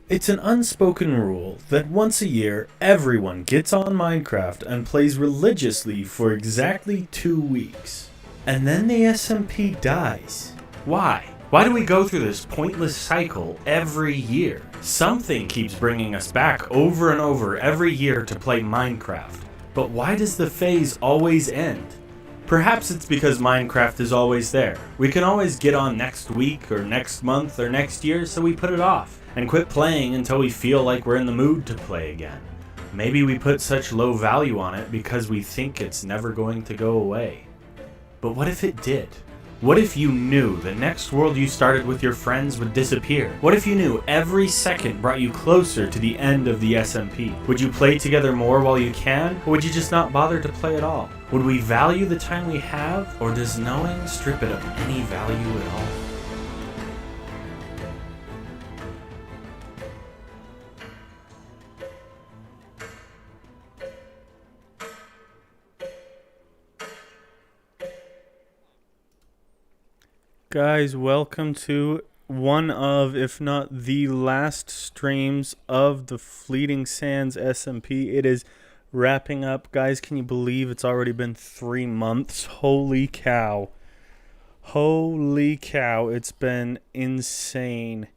It's an unspoken rule that once a year everyone gets on Minecraft and plays religiously for exactly 2 weeks. And then the SMP dies. Why? Why do we go through this pointless cycle every year? Something keeps bringing us back over and over every year to play Minecraft. But why does the phase always end? Perhaps it's because Minecraft is always there. We can always get on next week or next month or next year, so we put it off and quit playing until we feel like we're in the mood to play again. Maybe we put such low value on it because we think it's never going to go away. But what if it did? What if you knew the next world you started with your friends would disappear? What if you knew every second brought you closer to the end of the SMP? Would you play together more while you can, or would you just not bother to play at all? Would we value the time we have, or does knowing strip it of any value at all? Guys, welcome to one of, if not the last streams of the Fleeting Sands SMP. It is wrapping up. Guys, can you believe it's already been 3 months? Holy cow. Holy cow, it's been insane.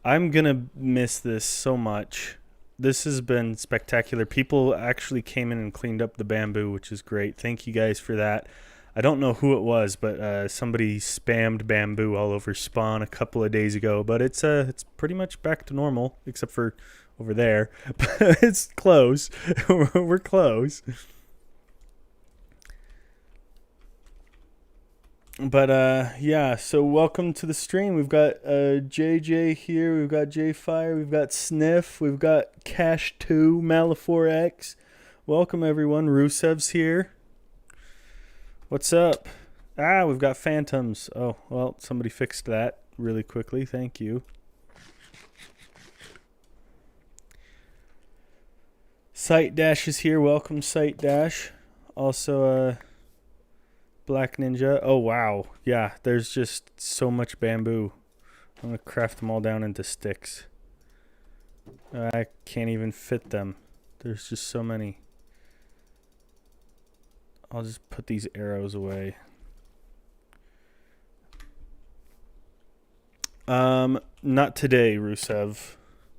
I'm gonna miss this so much. This has been spectacular. People actually came in and cleaned up the bamboo, which is great. Thank you guys for that. I don't know who it was, but somebody spammed bamboo all over spawn a couple of days ago. But it's pretty much back to normal, except for over there. But it's close. We're close. But yeah, so welcome to the stream. We've got JJ here, we've got JFire, we've got Sniff, we've got Cash2, Malifor-X. Welcome everyone. Rusev's here. What's up? We've got phantoms. Oh, well, somebody fixed that really quickly. Thank you. Sight Dash is here. Welcome, Sight Dash. Also, Black Ninja. Oh, wow. Yeah, there's just so much bamboo. I'm going to craft them all down into sticks. I can't even fit them. There's just so many. I'll just put these arrows away. Not today, Rusev.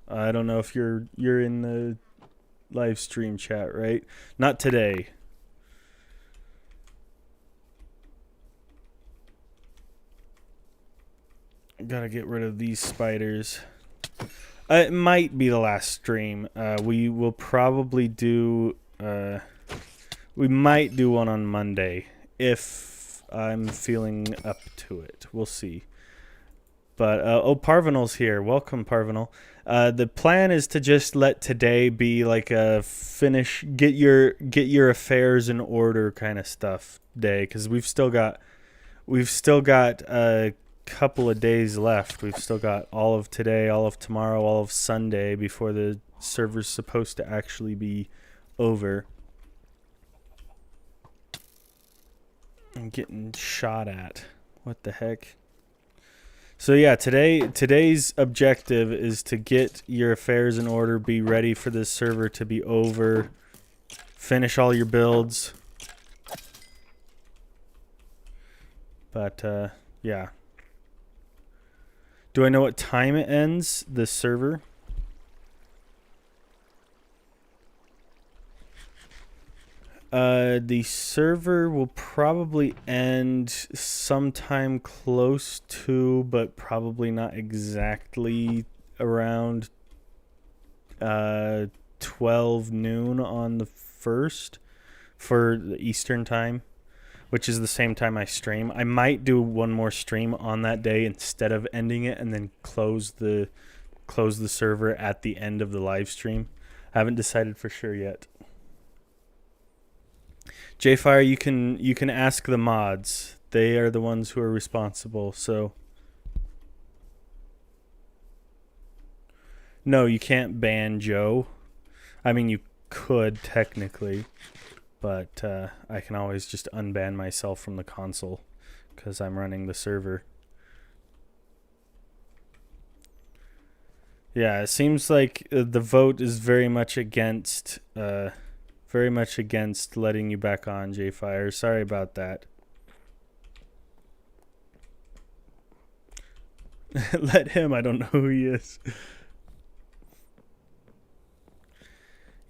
I don't know if you're in the live stream chat, right? Not today. Gotta get rid of these spiders. It might be the last stream. We will probably do... we might do one on Monday if I'm feeling up to it. We'll see. But, oh, Parvinal's here. Welcome, Parvinal. The plan is to just let today be like a get your affairs in order kind of stuff day, because we've still got a couple of days left. We've still got all of today, all of tomorrow, all of Sunday before the server's supposed to actually be over. I'm getting shot at. What the heck? So yeah, today's objective is to get your affairs in order, be ready for this server to be over, finish all your builds. But yeah. Do I know what time it ends, this server? The server will probably end sometime close to, but probably not exactly around 12 noon on the 1st for the Eastern time, which is the same time I stream. I might do one more stream on that day instead of ending it and then close the server at the end of the live stream. I haven't decided for sure yet. JFire, you can ask the mods. They are the ones who are responsible. So no, you can't ban Joe. I mean, you could technically, but I can always just unban myself from the console because I'm running the server. Yeah, it seems like the vote is very much against letting you back on, J-Fire. Sorry about that. Let him. I don't know who he is.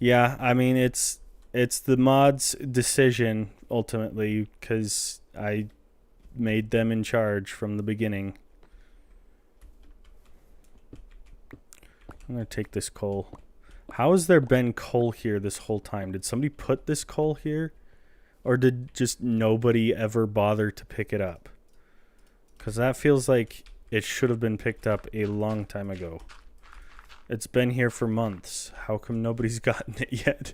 Yeah, I mean it's the mods' decision ultimately because I made them in charge from the beginning. I'm gonna take this coal. How has there been coal here this whole time? Did somebody put this coal here? Or did just nobody ever bother to pick it up? Because that feels like it should have been picked up a long time ago. It's been here for months. How come nobody's gotten it yet?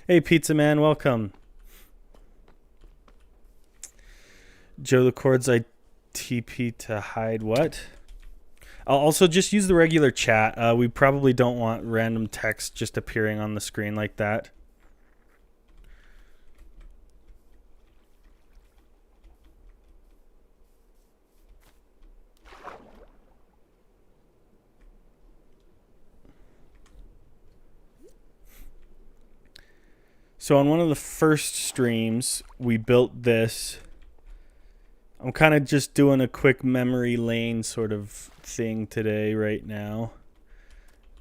Hey, Pizza Man, welcome. Joe the Cords, I TP to hide what? I'll also just use the regular chat. We probably don't want random text just appearing on the screen like that. So on one of the first streams, we built this. I'm kind of just doing a quick memory lane sort of thing today right now.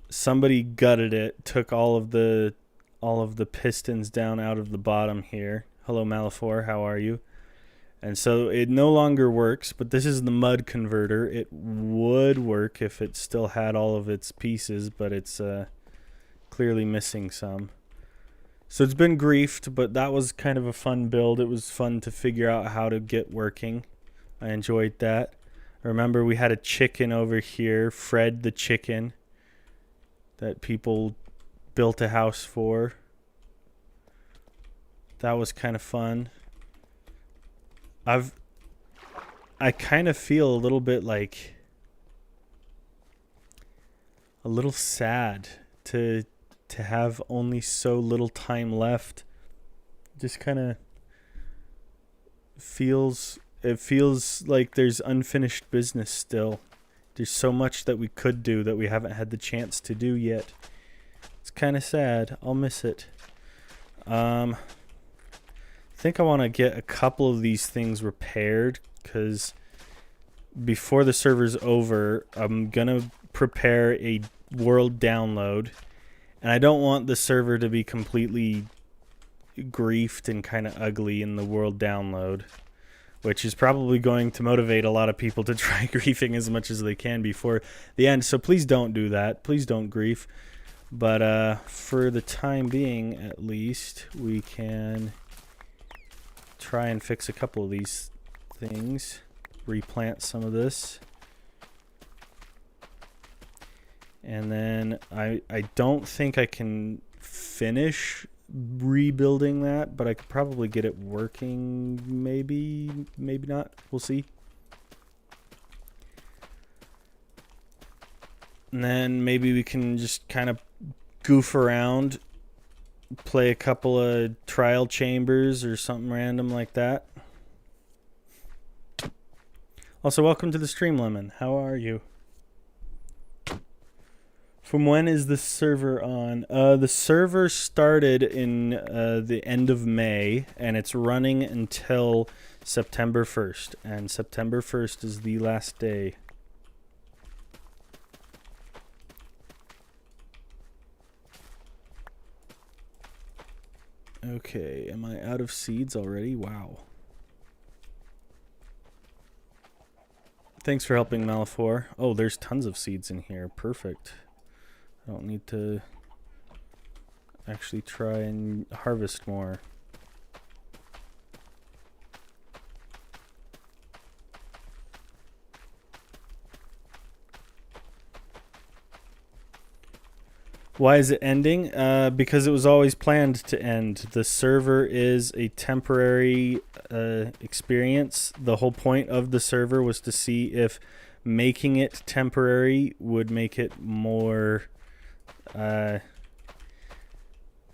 Somebody gutted it, took all of the pistons down out of the bottom here. Hello Malafor, how are you? And so it no longer works, but this is the mud converter. It would work if it still had all of its pieces, but it's clearly missing some. So it's been griefed, but that was kind of a fun build. It was fun to figure out how to get working. I enjoyed that. Remember, we had a chicken over here, Fred the chicken, that people built a house for. That was kind of fun. I kind of feel a little bit like a little sad to have only so little time left. Just kind of feels like there's unfinished business still. There's so much that we could do that we haven't had the chance to do yet. It's kind of sad. I'll miss it. I think I want to get a couple of these things repaired because before the server's over, I'm gonna prepare a world download. And I don't want the server to be completely griefed and kind of ugly in the world download, which is probably going to motivate a lot of people to try griefing as much as they can before the end. So please don't do that. Please don't grief. But for the time being, at least, we can try and fix a couple of these things. Replant some of this. And then I don't think I can finish rebuilding that, but I could probably get it working. Maybe not. We'll see. And then maybe we can just kind of goof around, play a couple of trial chambers or something random like that. Also, welcome to the stream, Lemon. How are you? From when is the server on? The server started in the end of May, and it's running until September 1st. And September 1st is the last day. Okay, am I out of seeds already? Wow. Thanks for helping, Malafor. Oh, there's tons of seeds in here. Perfect. I don't need to actually try and harvest more. Why is it ending? Because it was always planned to end. The server is a temporary experience. The whole point of the server was to see if making it temporary would make it more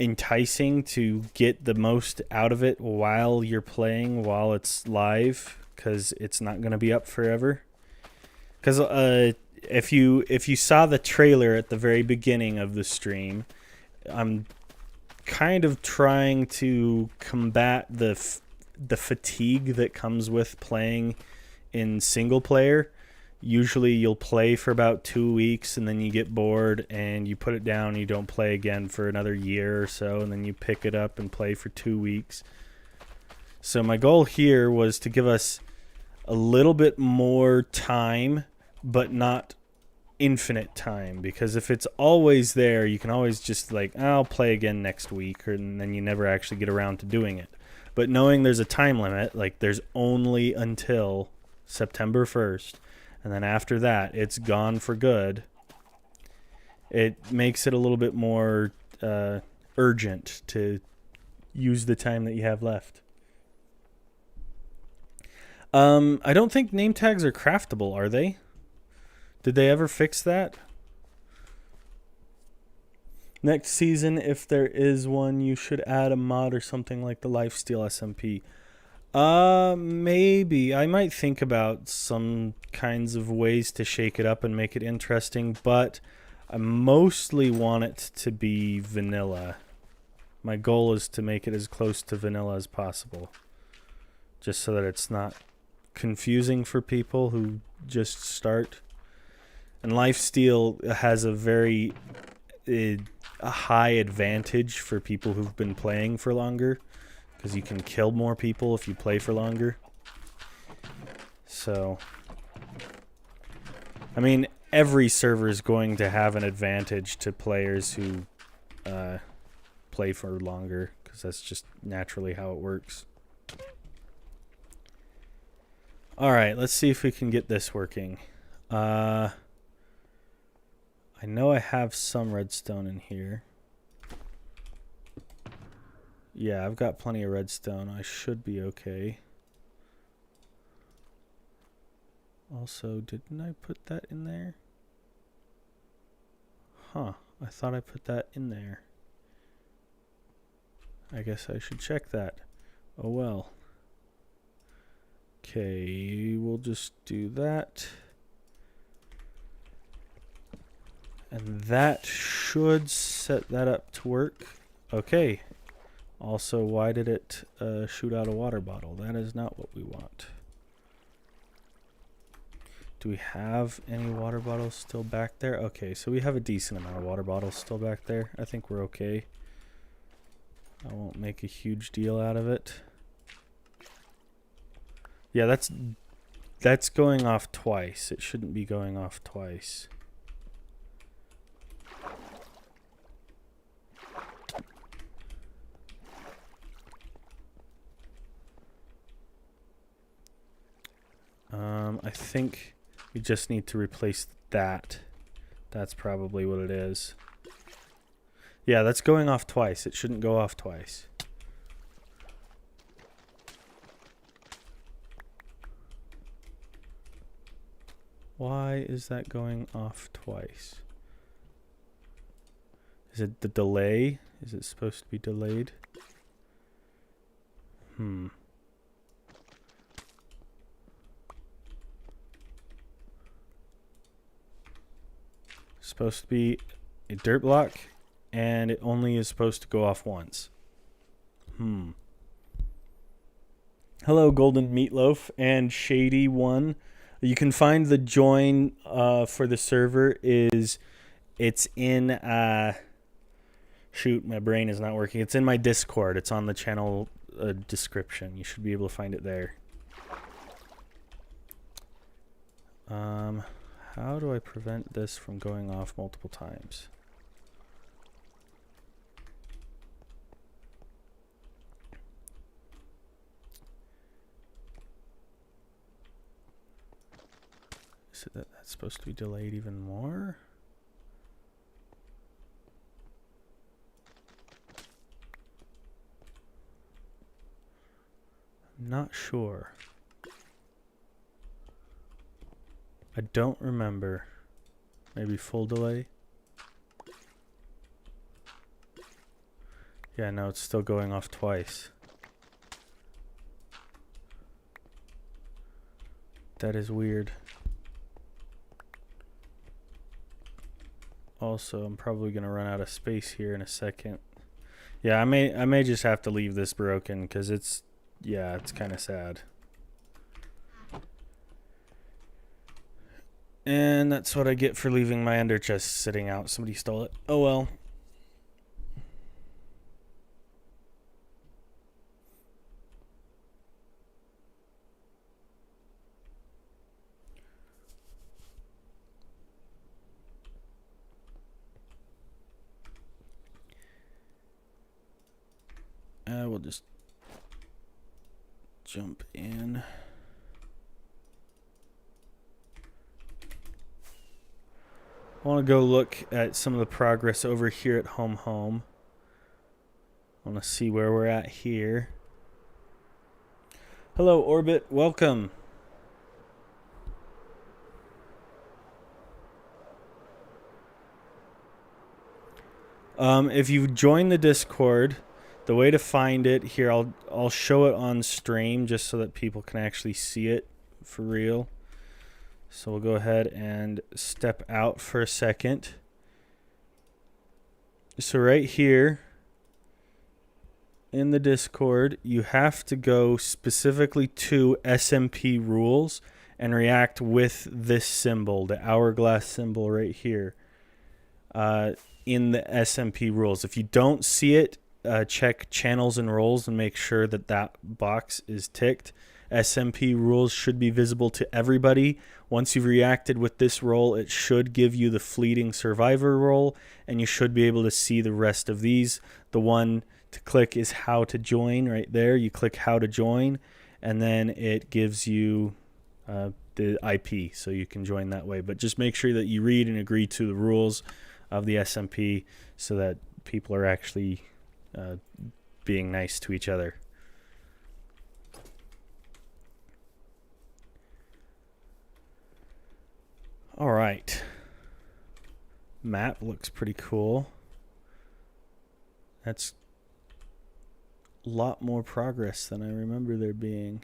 enticing to get the most out of it while you're playing, while it's live, because it's not going to be up forever. Because if you saw the trailer at the very beginning of the stream, I'm kind of trying to combat the fatigue that comes with playing in single player. Usually you'll play for about 2 weeks and then you get bored and you put it down and you don't play again for another year or so, and then you pick it up and play for 2 weeks. So my goal here was to give us a little bit more time, but not infinite time, because if it's always there, you can always just like, I'll play again next week, and then you never actually get around to doing it. But knowing there's a time limit, like there's only until September 1st, and then after that it's gone for good, it makes it a little bit more urgent to use the time that you have left. I don't think name tags are craftable, are they? Did they ever fix that? Next season, if there is one, you should add a mod or something like the Lifesteal SMP. Maybe. I might think about some kinds of ways to shake it up and make it interesting, but I mostly want it to be vanilla. My goal is to make it as close to vanilla as possible, just so that it's not confusing for people who just start. And Lifesteal has a very a high advantage for people who've been playing for longer, because you can kill more people if you play for longer. So, I mean, every server is going to have an advantage to players who play for longer, because that's just naturally how it works. Alright, let's see if we can get this working. I know I have some redstone in here. Yeah, I've got plenty of redstone. I should be okay. Also, didn't I put that in there? Huh, I thought I put that in there. I guess I should check that. Oh well. Okay, we'll just do that. And that should set that up to work. Okay. Also, why did it shoot out a water bottle? That is not what we want. Do we have any water bottles still back there? Okay, so we have a decent amount of water bottles still back there. I think we're okay. I won't make a huge deal out of it. Yeah, that's going off twice. It shouldn't be going off twice. I think we just need to replace that. That's probably what it is. Yeah, that's going off twice. It shouldn't go off twice. Why is that going off twice? Is it the delay? Is it supposed to be delayed? Supposed to be a dirt block, and it only is supposed to go off once. Hello, Golden Meatloaf and Shady One. You can find the join for the server it's in shoot, my brain is not working. It's in my Discord. It's on the channel description. You should be able to find it there. How do I prevent this from going off multiple times? Is it that that's supposed to be delayed even more? I'm not sure. I don't remember. Maybe full delay? Yeah, no, it's still going off twice. That is weird. also I'm probably gonna run out of space here in a second. Yeah, I may just have to leave this broken because it's kind of sad. And that's what I get for leaving my ender chest sitting out. Somebody stole it. Oh well. We'll just jump in. I want to go look at some of the progress over here at home. I want to see where we're at here. Hello, Orbit. Welcome. If you join the Discord, the way to find it here, I'll show it on stream just so that people can actually see it for real. So we'll go ahead and step out for a second. So right here in the Discord, you have to go specifically to SMP rules and react with this symbol, the hourglass symbol right here, in the SMP rules. If you don't see it, check channels and roles and make sure that that box is ticked. SMP rules should be visible to everybody. Once you've reacted with this role, it should give you the fleeting survivor role, and you should be able to see the rest of these. The one to click is how to join right there. You click how to join, and then it gives you the IP, so you can join that way. But just make sure that you read and agree to the rules of the SMP so that people are actually being nice to each other. All right. Map looks pretty cool. That's a lot more progress than I remember there being.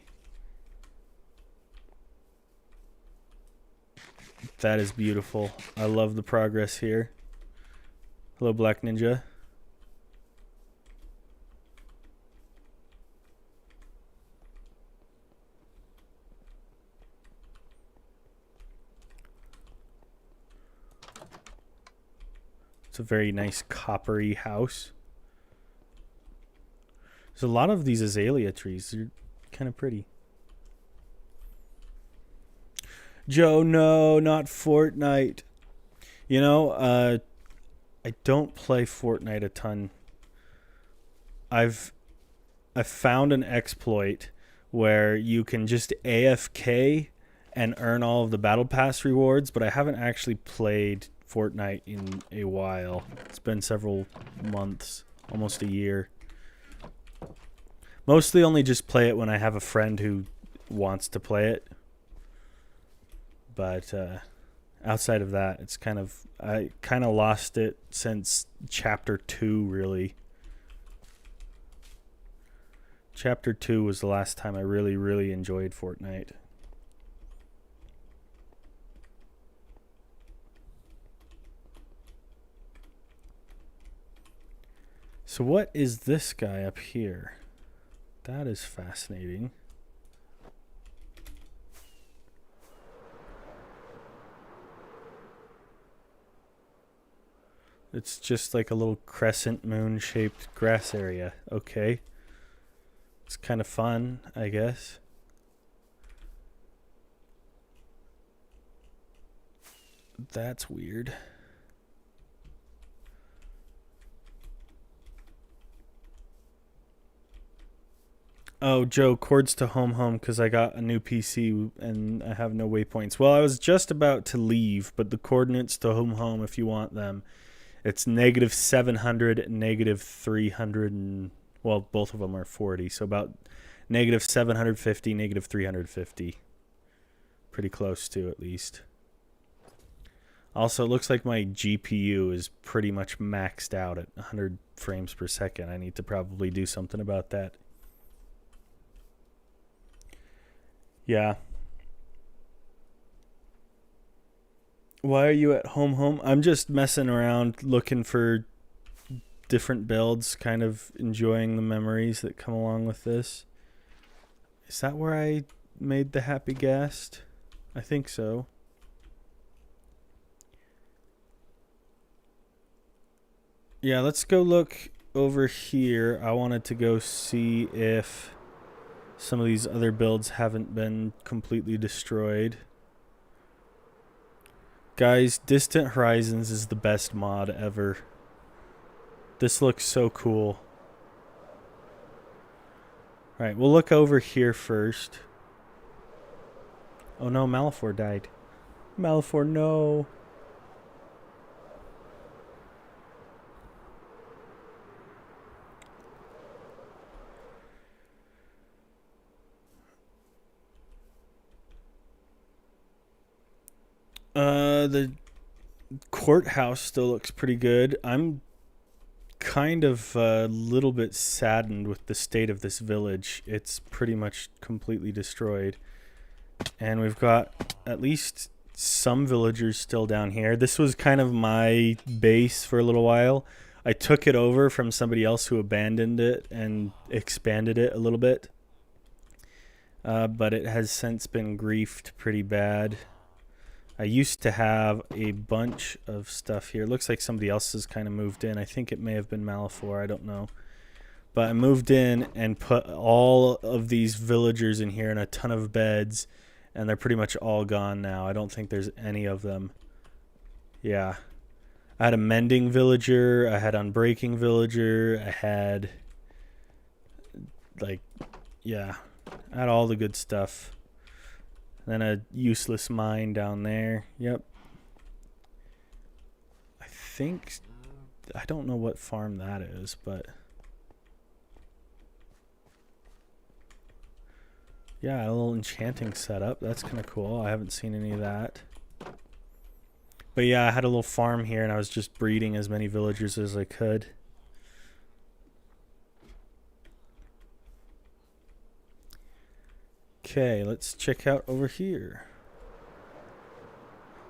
That is beautiful. I love the progress here. Hello, Black Ninja. It's a very nice coppery house. There's a lot of these azalea trees. They're kind of pretty. Joe, no, not Fortnite. You know, I don't play Fortnite a ton. I've found an exploit where you can just AFK and earn all of the battle pass rewards, but I haven't actually played Fortnite in a while. It's been several months, almost a year. Mostly only just play it when I have a friend who wants to play it. But outside of that, it's I kind of lost it since Chapter 2, really. Chapter 2 was the last time I really, really enjoyed Fortnite. So what is this guy up here? That is fascinating. It's just like a little crescent moon shaped grass area. Okay. It's kind of fun, I guess. That's weird. Oh, Joe, cords to home because I got a new PC and I have no waypoints. Well, I was just about to leave, but the coordinates to home, if you want them, it's -700, -300, and, well, both of them are 40, so about -750, -350. Pretty close to, at least. Also, it looks like my GPU is pretty much maxed out at 100 frames per second. I need to probably do something about that. Yeah. Why are you at home? I'm just messing around looking for different builds, kind of enjoying the memories that come along with this. Is that where I made the happy guest? I think so. Yeah, let's go look over here. I wanted to go see if some of these other builds haven't been completely destroyed. Guys, Distant Horizons is the best mod ever. This looks so cool. Alright, we'll look over here first. Oh no, Malifor died. Malifor, no. The courthouse still looks pretty good. I'm kind of a little bit saddened with the state of this village. It's pretty much completely destroyed. And we've got at least some villagers still down here. This was kind of my base for a little while. I took it over from somebody else who abandoned it and expanded it a little bit. But it has since been griefed pretty bad. I used to have a bunch of stuff here. It looks like somebody else has kind of moved in. I think it may have been Malifor. I don't know. But I moved in and put all of these villagers in here and a ton of beds. And they're pretty much all gone now. I don't think there's any of them. Yeah. I had a mending villager. I had unbreaking villager. I had... like... yeah. I had all the good stuff. Then a useless mine down there. Yep. I think... I don't know what farm that is, but... yeah, a little enchanting setup. That's kind of cool. I haven't seen any of that. But yeah, I had a little farm here, and I was just breeding as many villagers as I could. Okay, let's check out over here.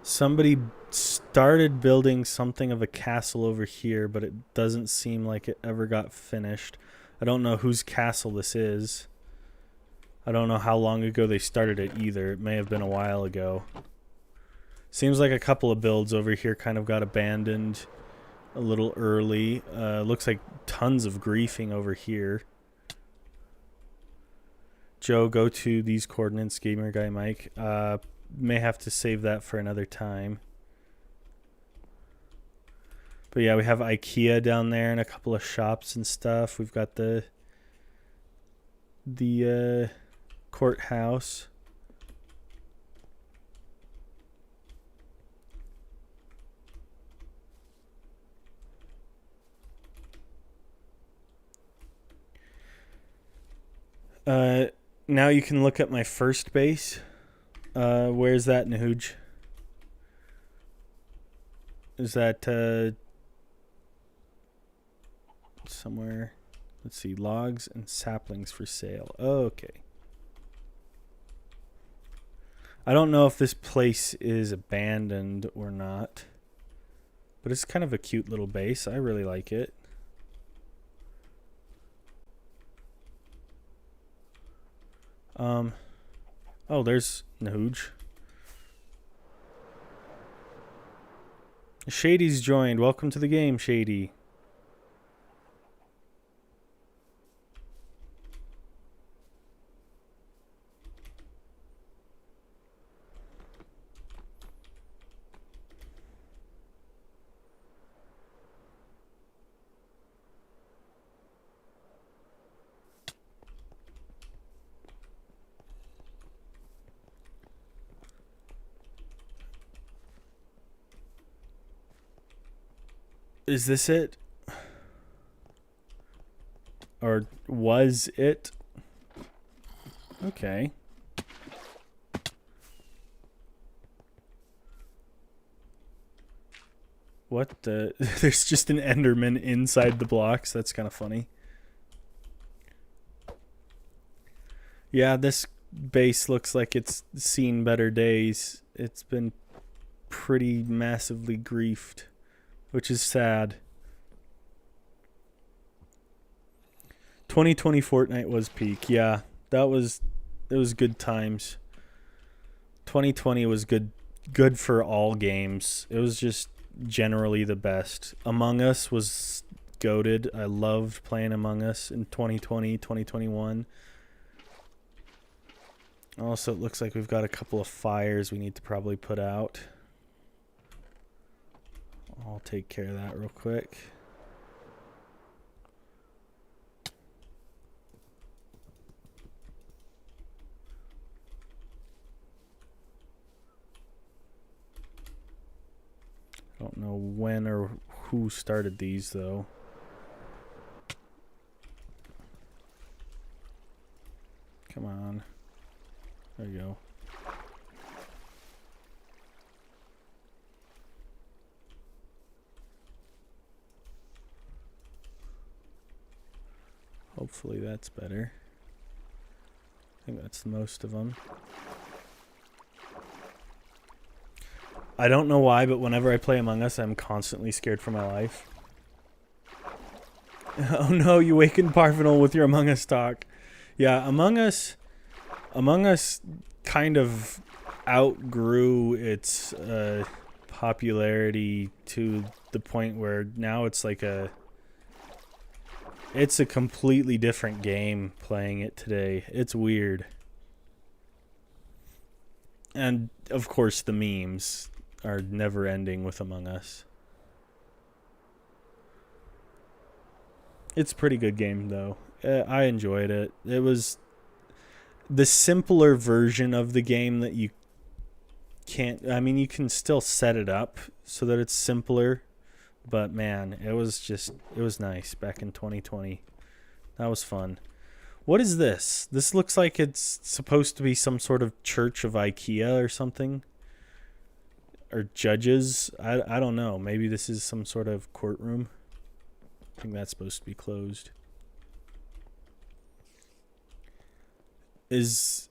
Somebody started building something of a castle over here, but it doesn't seem like it ever got finished. I don't know whose castle this is. I don't know how long ago they started it either. It may have been a while ago. Seems like a couple of builds over here kind of got abandoned a little early. Looks like tons of griefing over here. Joe, go to these coordinates, Gamer Guy Mike. May have to save that for another time. But yeah, we have IKEA down there and a couple of shops and stuff. We've got the courthouse. Now you can look at my first base. Where's that, Nahuj? Is that somewhere? Let's see, logs and saplings for sale. Oh, okay. I don't know if this place is abandoned or not, but it's kind of a cute little base. I really like it. Oh, there's Nahuj. Shady's joined. Welcome to the game, Shady. Is this it? Or was it? Okay. What the? There's just an Enderman inside the blocks. That's kind of funny. Yeah, this base looks like it's seen better days. It's been pretty massively griefed, which is sad. 2020 Fortnite was peak. Yeah, it was good times. 2020 was good for all games. It was just generally the best. Among Us was goated. I loved playing Among Us in 2020, 2021. Also, it looks like we've got a couple of fires we need to probably put out. I'll take care of that real quick. I don't know when or who started these, though. Come on. There you go. Hopefully that's better. I think that's most of them. I don't know why, but whenever I play Among Us, I'm constantly scared for my life. Oh no, you awakened Parvinal with your Among Us talk. Yeah, Among Us kind of outgrew its popularity to the point where now it's like it's a completely different game playing it today. It's weird. And of course the memes are never ending with Among Us. It's a pretty good game though. I enjoyed it. It was the simpler version of the game that you can't, I mean, you can still set it up so that it's simpler, but man, it was nice back in 2020. That was fun. What is this? This looks like it's supposed to be some sort of church of IKEA or something. Or judges. I don't know. Maybe this is some sort of courtroom. I think that's supposed to be closed. Is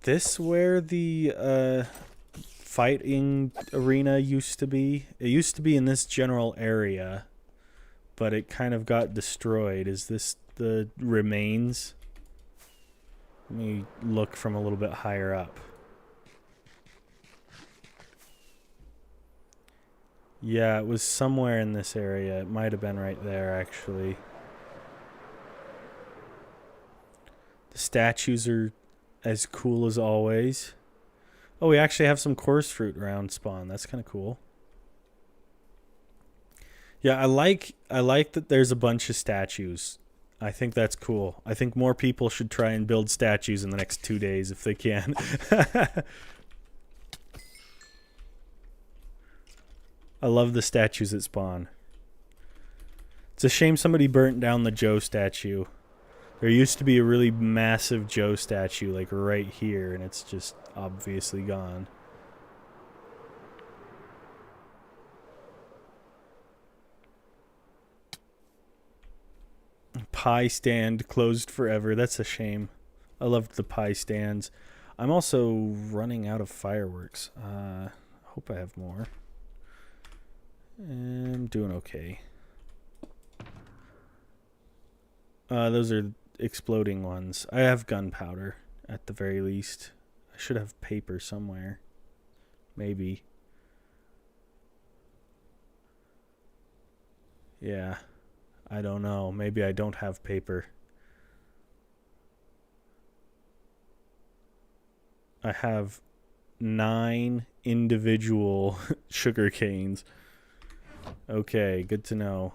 this where the fighting arena used to be? It used to be in this general area, but it kind of got destroyed. Is this the remains? Let me look from a little bit higher up. Yeah, it was somewhere in this area. It might have been right there, actually. The statues are as cool as always. Oh, we actually have some coarse fruit around spawn. That's kind of cool. Yeah, I like that there's a bunch of statues. I think that's cool. I think more people should try and build statues in the next 2 days if they can. I love the statues that spawn. It's a shame somebody burnt down the Joe statue. There used to be a really massive Joe statue like right here, and it's just obviously gone. Pie stand closed forever. That's a shame. I loved the pie stands. I'm also running out of fireworks. Hope I have more. I'm doing okay. Those are exploding ones. I have gunpowder at the very least. I should have paper somewhere. Maybe. Yeah. I don't know. Maybe I don't have paper. I have 9 individual sugar canes. Okay, good to know.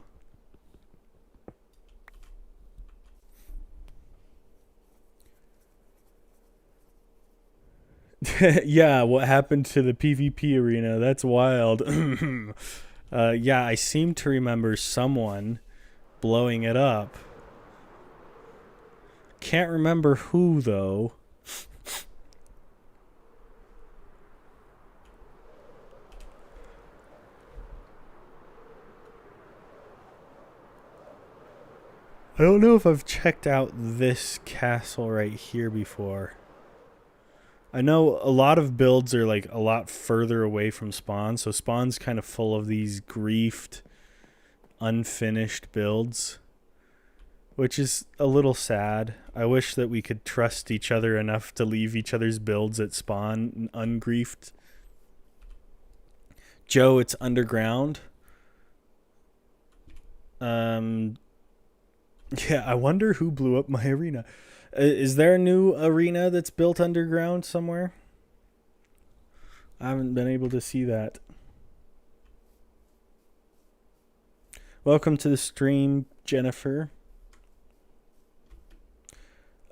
Yeah, what happened to the PvP arena? That's wild. Yeah, I seem to remember someone blowing it up. Can't remember who, though. I don't know if I've checked out this castle right here before. I know a lot of builds are like a lot further away from spawn, so spawn's kind of full of these griefed, unfinished builds, which is a little sad. I wish that we could trust each other enough to leave each other's builds at spawn ungriefed. Joe, it's underground. Yeah, I wonder who blew up my arena. Is there a new arena that's built underground somewhere? I haven't been able to see that. Welcome to the stream, Jennifer.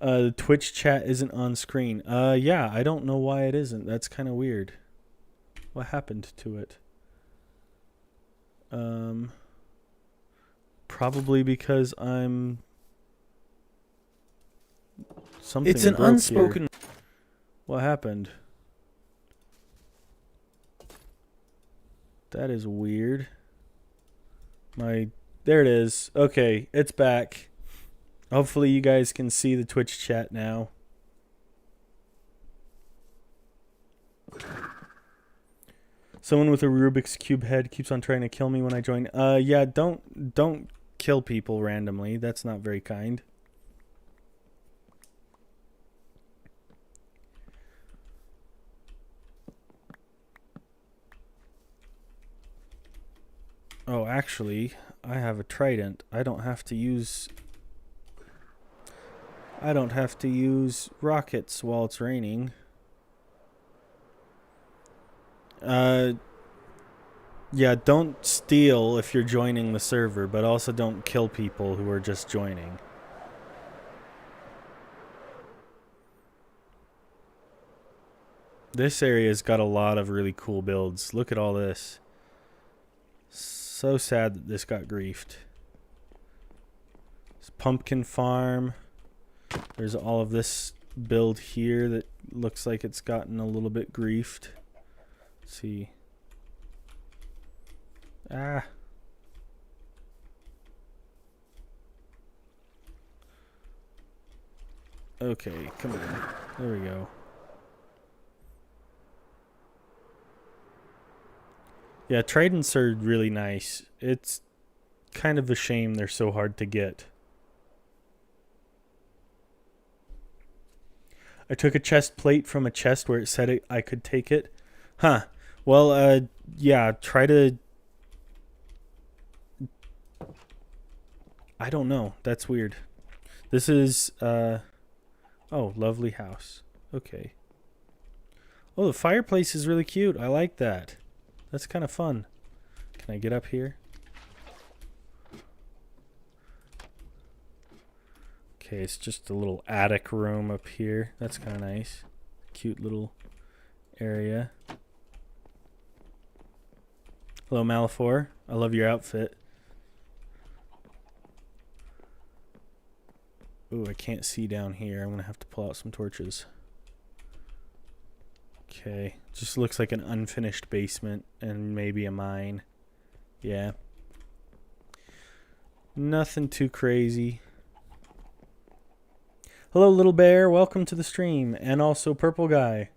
The Twitch chat isn't on screen. Yeah, I don't know why it isn't. That's kind of weird. What happened to it? Probably because I'm... Something It's an unspoken... Here. What happened? That is weird. There it is. Okay, it's back. Hopefully you guys can see the Twitch chat now. Someone with a Rubik's Cube head keeps on trying to kill me when I join. Yeah, don't kill people randomly. That's not very kind. Oh, actually, I have a trident. I don't have to use rockets while it's raining. Yeah, don't steal if you're joining the server, but also don't kill people who are just joining. This area's got a lot of really cool builds. Look at all this. So sad that this got griefed. This pumpkin farm. There's all of this build here that looks like it's gotten a little bit griefed. Let's see. Ah. Okay, come on. There we go. Yeah, tridents are really nice. It's kind of a shame they're so hard to get. I took a chest plate from a chest where it said I could take it. Huh. Well, yeah, try to... I don't know. That's weird. This is, oh, lovely house. Okay. Oh, the fireplace is really cute. I like that. That's kind of fun. Can I get up here? Okay, it's just a little attic room up here. That's kind of nice. Cute little area. Hello, Malafor. I love your outfit. Ooh, I can't see down here. I'm going to have to pull out some torches. Okay, just looks like an unfinished basement and maybe a mine. Yeah. Nothing too crazy. Hello, Little Bear. Welcome to the stream. And also Purple Guy.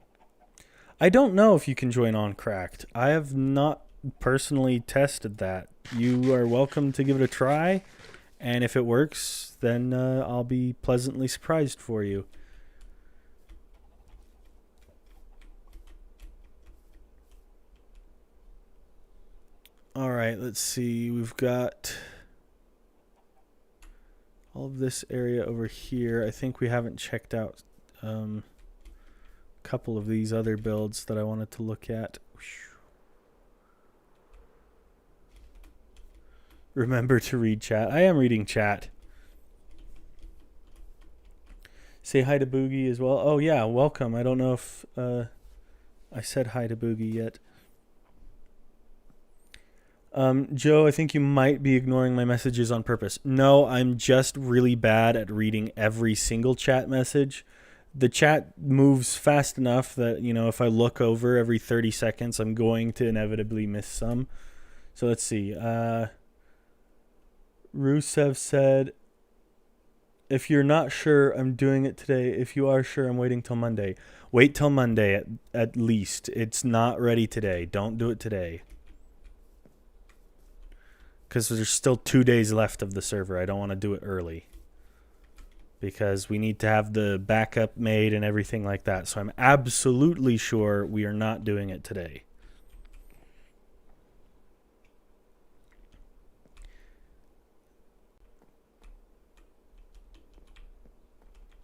I don't know if you can join on Cracked. I have not personally tested that. You are welcome to give it a try. And if it works, then I'll be pleasantly surprised for you. Alright, let's see. We've got all of this area over here. I think we haven't checked out a couple of these other builds that I wanted to look at. Remember to read chat. I am reading chat. Say hi to Boogie as well. Oh yeah, welcome. I don't know if I said hi to Boogie yet. Joe, I think you might be ignoring my messages on purpose. No, I'm just really bad at reading every single chat message. The chat moves fast enough that, you know, if I look over every 30 seconds, I'm going to inevitably miss some. So let's see. Rusev said, If you're not sure, I'm doing it today. If you are sure, I'm waiting till Monday. Wait till Monday at least. It's not ready today. Don't do it today. Because there's still 2 days left of the server. I don't want to do it early. Because we need to have the backup made and everything like that. So I'm absolutely sure we are not doing it today.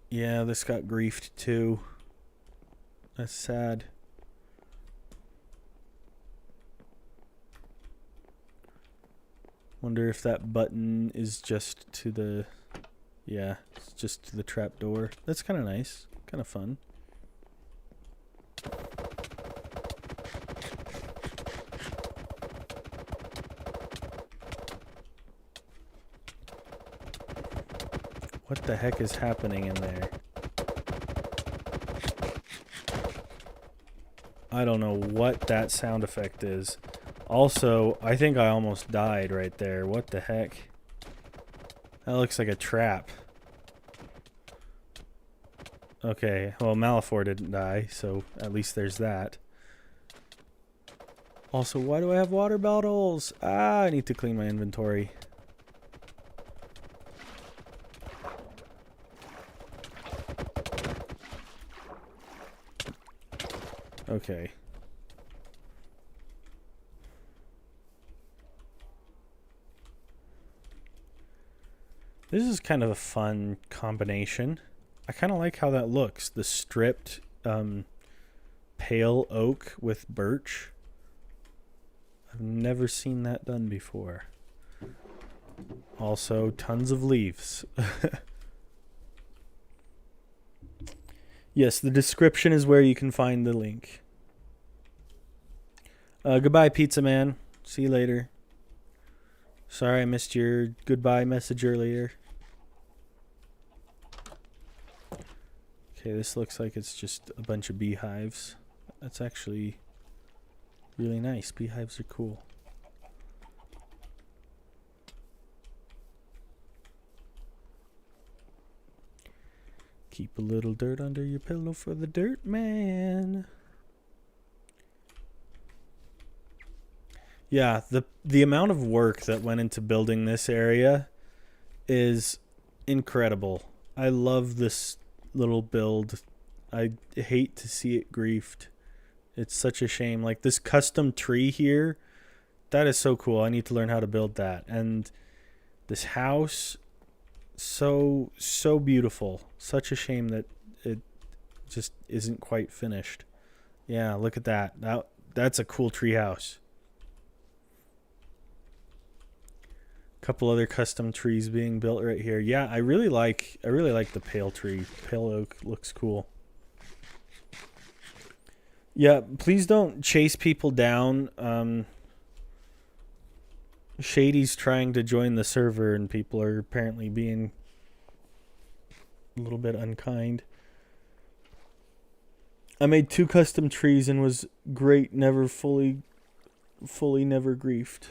Yeah, this got griefed too. That's sad. Wonder if that button is just to the... Yeah, it's just to the trap door. That's kind of nice. Kind of fun. What the heck is happening in there? I don't know what that sound effect is. Also, I think I almost died right there. What the heck? That looks like a trap. Okay, well, Malifor didn't die, so at least there's that. Also, why do I have water bottles? I need to clean my inventory. Okay. This is kind of a fun combination. I kind of like how that looks. The stripped pale oak with birch. I've never seen that done before. Also, tons of leaves. Yes, the description is where you can find the link. Goodbye, Pizza Man. See you later. Sorry I missed your goodbye message earlier. Okay, this looks like it's just a bunch of beehives. That's actually really nice. Beehives are cool. Keep a little dirt under your pillow for the dirt man. Yeah, the amount of work that went into building this area is incredible. I love this little build. I hate to see it griefed. It's such a shame. Like this custom tree here, that is so cool. I need to learn how to build that. And this house, so beautiful. Such a shame that it just isn't quite finished. Yeah, look at that. That's a cool tree house. Couple other custom trees being built right here. Yeah, I really like the pale tree. Pale oak looks cool. Yeah, please don't chase people down. Shady's trying to join the server and people are apparently being a little bit unkind. I made 2 custom trees and was great, never fully never griefed.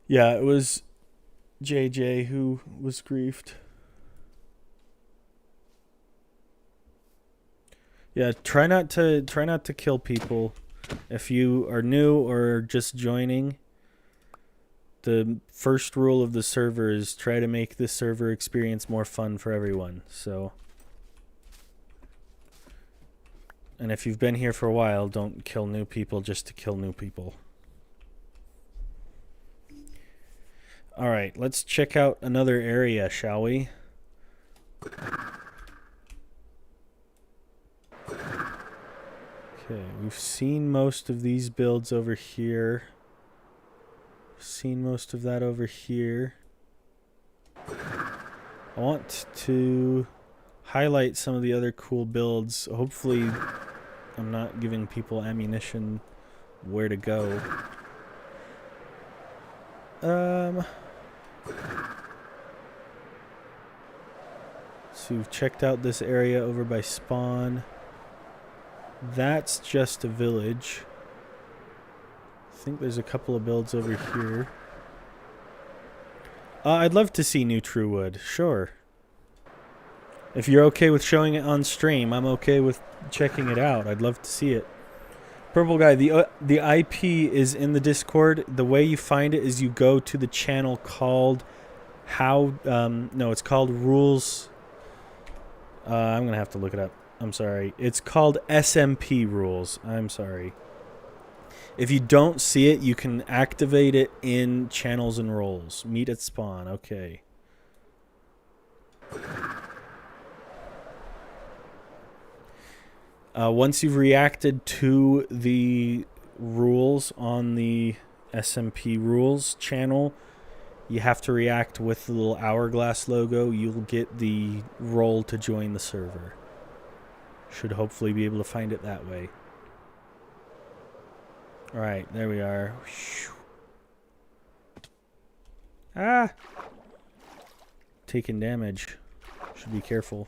Yeah, it was JJ who was griefed. Yeah, try not to kill people. If you are new or just joining, the first rule of the server is try to make the server experience more fun for everyone. So, and if you've been here for a while, don't kill new people just to kill new people. All right, let's check out another area, shall we? Okay, we've seen most of these builds over here. Seen most of that over here. I want to highlight some of the other cool builds. Hopefully I'm not giving people ammunition where to go. So we've checked out this area over by spawn. That's just a village. think there's a couple of builds over here. I'd love to see new True Wood. Sure. If you're okay with showing it on stream, I'm okay with checking it out. I'd love to see it. Purple Guy, the IP is in the Discord. The way you find it is you go to the channel called it's called Rules. I'm going to have to look it up. I'm sorry. It's called SMP Rules. I'm sorry. If you don't see it, you can activate it in channels and roles. Meet at spawn. Okay. Once you've reacted to the rules on the SMP Rules channel, you have to react with the little hourglass logo. You'll get the role to join the server. Should hopefully be able to find it that way. Alright, there we are. Ah! Taking damage. Should be careful.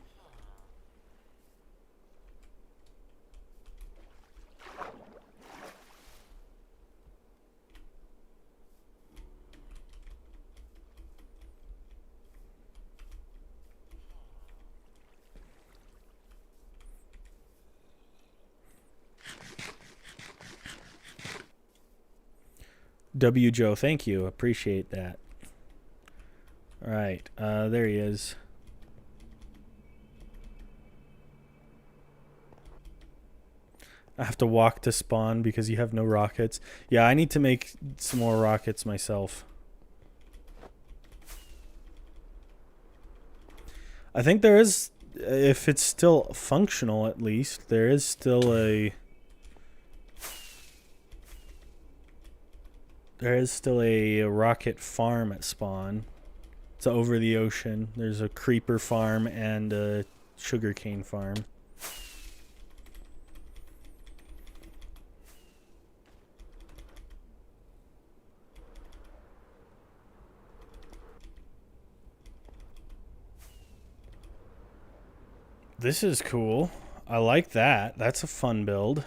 W. Joe, thank you. Appreciate that. Alright, there he is. I have to walk to spawn because you have no rockets. Yeah, I need to make some more rockets myself. I think there is, if it's still functional at least, there is still a... There is still a rocket farm at spawn. It's over the ocean. There's a creeper farm and a sugarcane farm. This is cool. I like that. That's a fun build.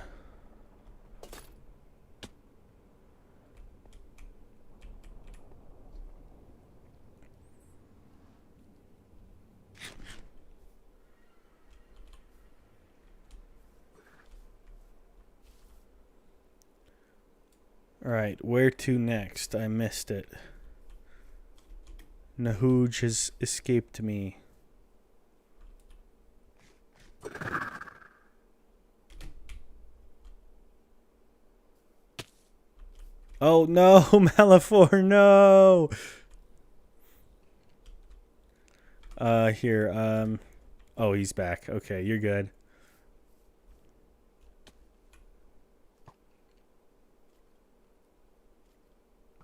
Alright, where to next? I missed it. Nahooj has escaped me. Oh no, Malifor, no! Here, oh, he's back. Okay, you're good.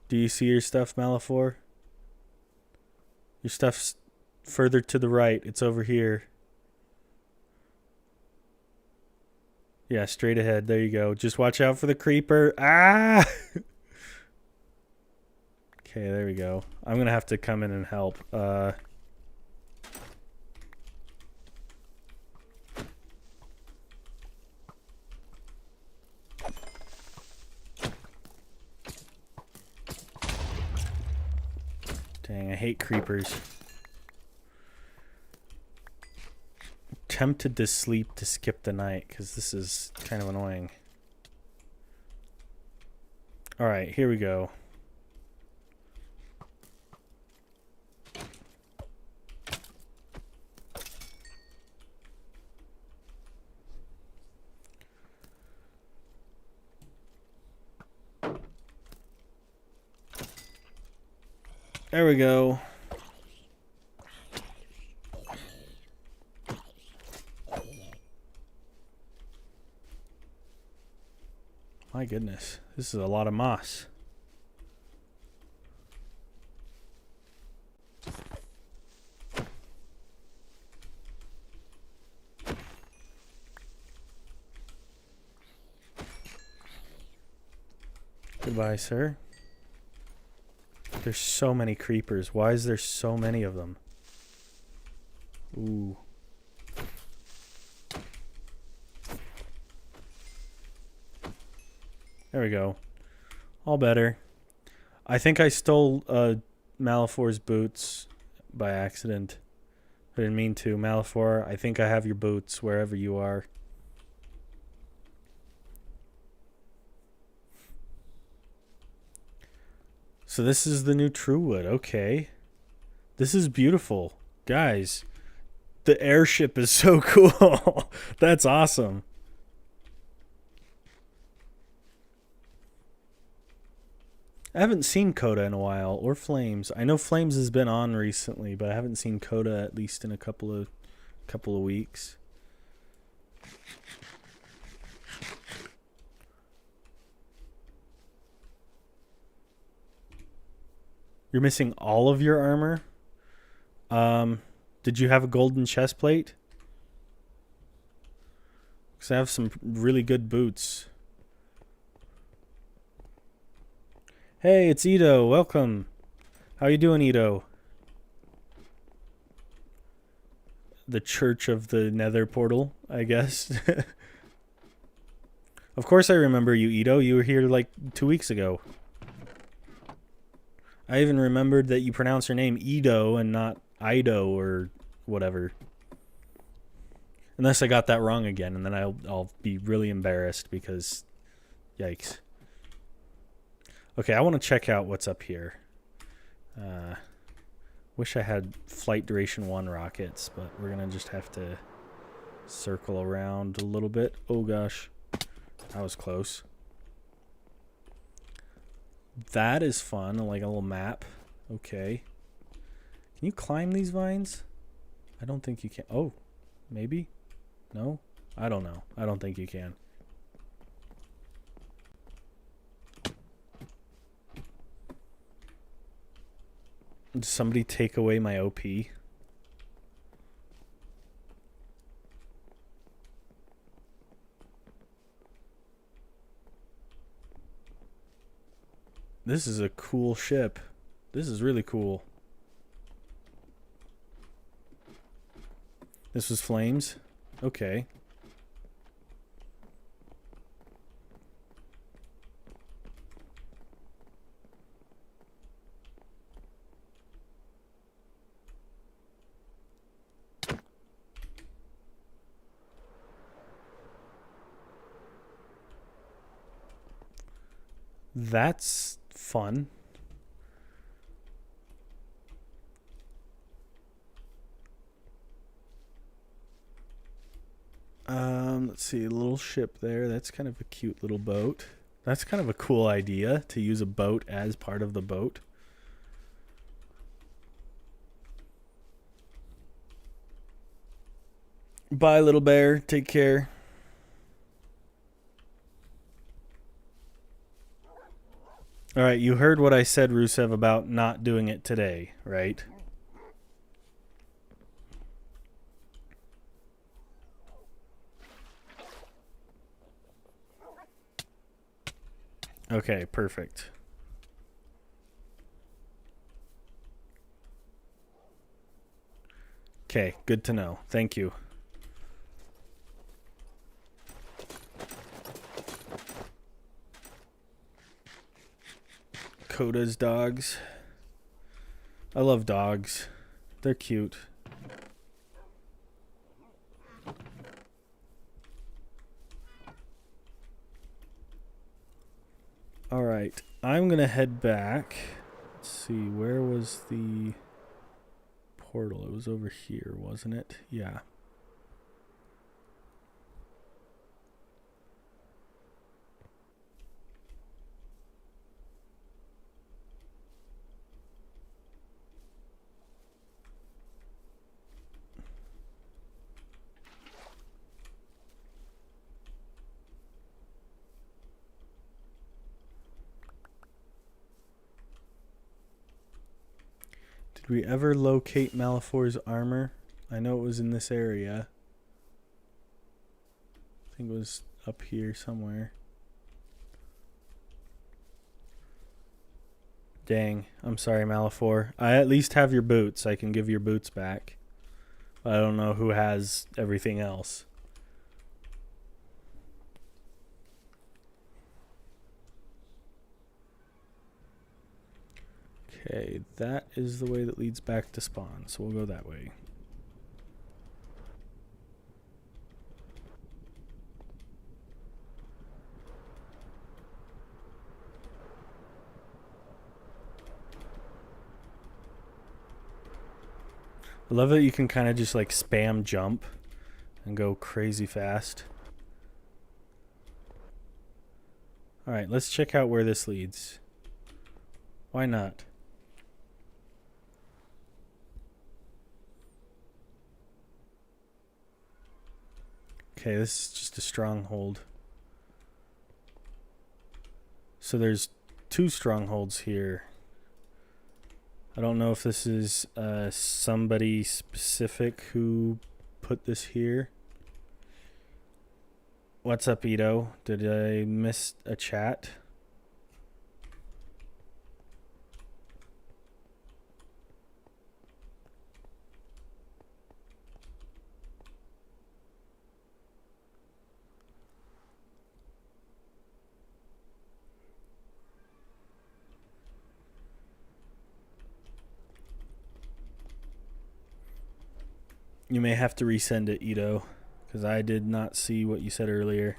Do you see your stuff, Malifor? Your stuff's further to the right. It's over here. Yeah, straight ahead. There you go. Just watch out for the creeper. Ah! Okay, there we go. I'm going to have to come in and help. Dang, I hate creepers. Tempted to sleep to skip the night because this is kind of annoying. Alright, here we go. There we go. My goodness, this is a lot of moss. Goodbye, sir. There's so many creepers. Why is there so many of them? Ooh. There we go. All better. I think I stole Malifor's boots by accident. I didn't mean to. Malifor, I think I have your boots wherever you are. So this is the new Truewood. Okay. This is beautiful. Guys, the airship is so cool. That's awesome. I haven't seen Coda in a while, or Flames. I know Flames has been on recently, but I haven't seen Coda at least in a couple of weeks. You're missing all of your armor? Did you have a golden chest plate? Because I have some really good boots. Hey, it's Ito. Welcome. How you doing, Ito? The Church of the Nether Portal, I guess. Of course I remember you, Ito. You were here like 2 weeks ago. I even remembered that you pronounce your name Ito and not Ido or whatever. Unless I got that wrong again, and then I'll be really embarrassed because... Yikes. Okay, I want to check out what's up here. Wish I had flight duration 1 rockets, but we're going to just have to circle around a little bit. Oh gosh, that was close. That is fun, like a little map. Okay. Can you climb these vines? I don't think you can. Oh, maybe? No? I don't know. I don't think you can. Did somebody take away my OP? This is a cool ship. This is really cool. This was Flames? Okay. That's fun. Let's see, a little ship there. That's kind of a cute little boat. That's kind of a cool idea to use a boat as part of the boat. Bye, little bear. Take care. All right, you heard what I said, Rusev, about not doing it today, right? Okay, perfect. Okay, good to know. Thank you. Coda's dogs. I love dogs. They're cute. Alright, I'm gonna head back. Let's see, where was the portal? It was over here, wasn't it? Yeah. Did we ever locate Malifor's armor? I know it was in this area. I think it was up here somewhere. Dang, I'm sorry, Malifor. I at least have your boots. I can give your boots back. I don't know who has everything else. Okay, that is the way that leads back to spawn, so we'll go that way. I love that you can kind of just like spam jump and go crazy fast. Alright, let's check out where this leads. Why not? Okay, this is just a stronghold. So there's 2 strongholds here. I don't know if this is somebody specific who put this here. What's up, Ito? Did I miss a chat? You may have to resend it, Ito, because I did not see what you said earlier.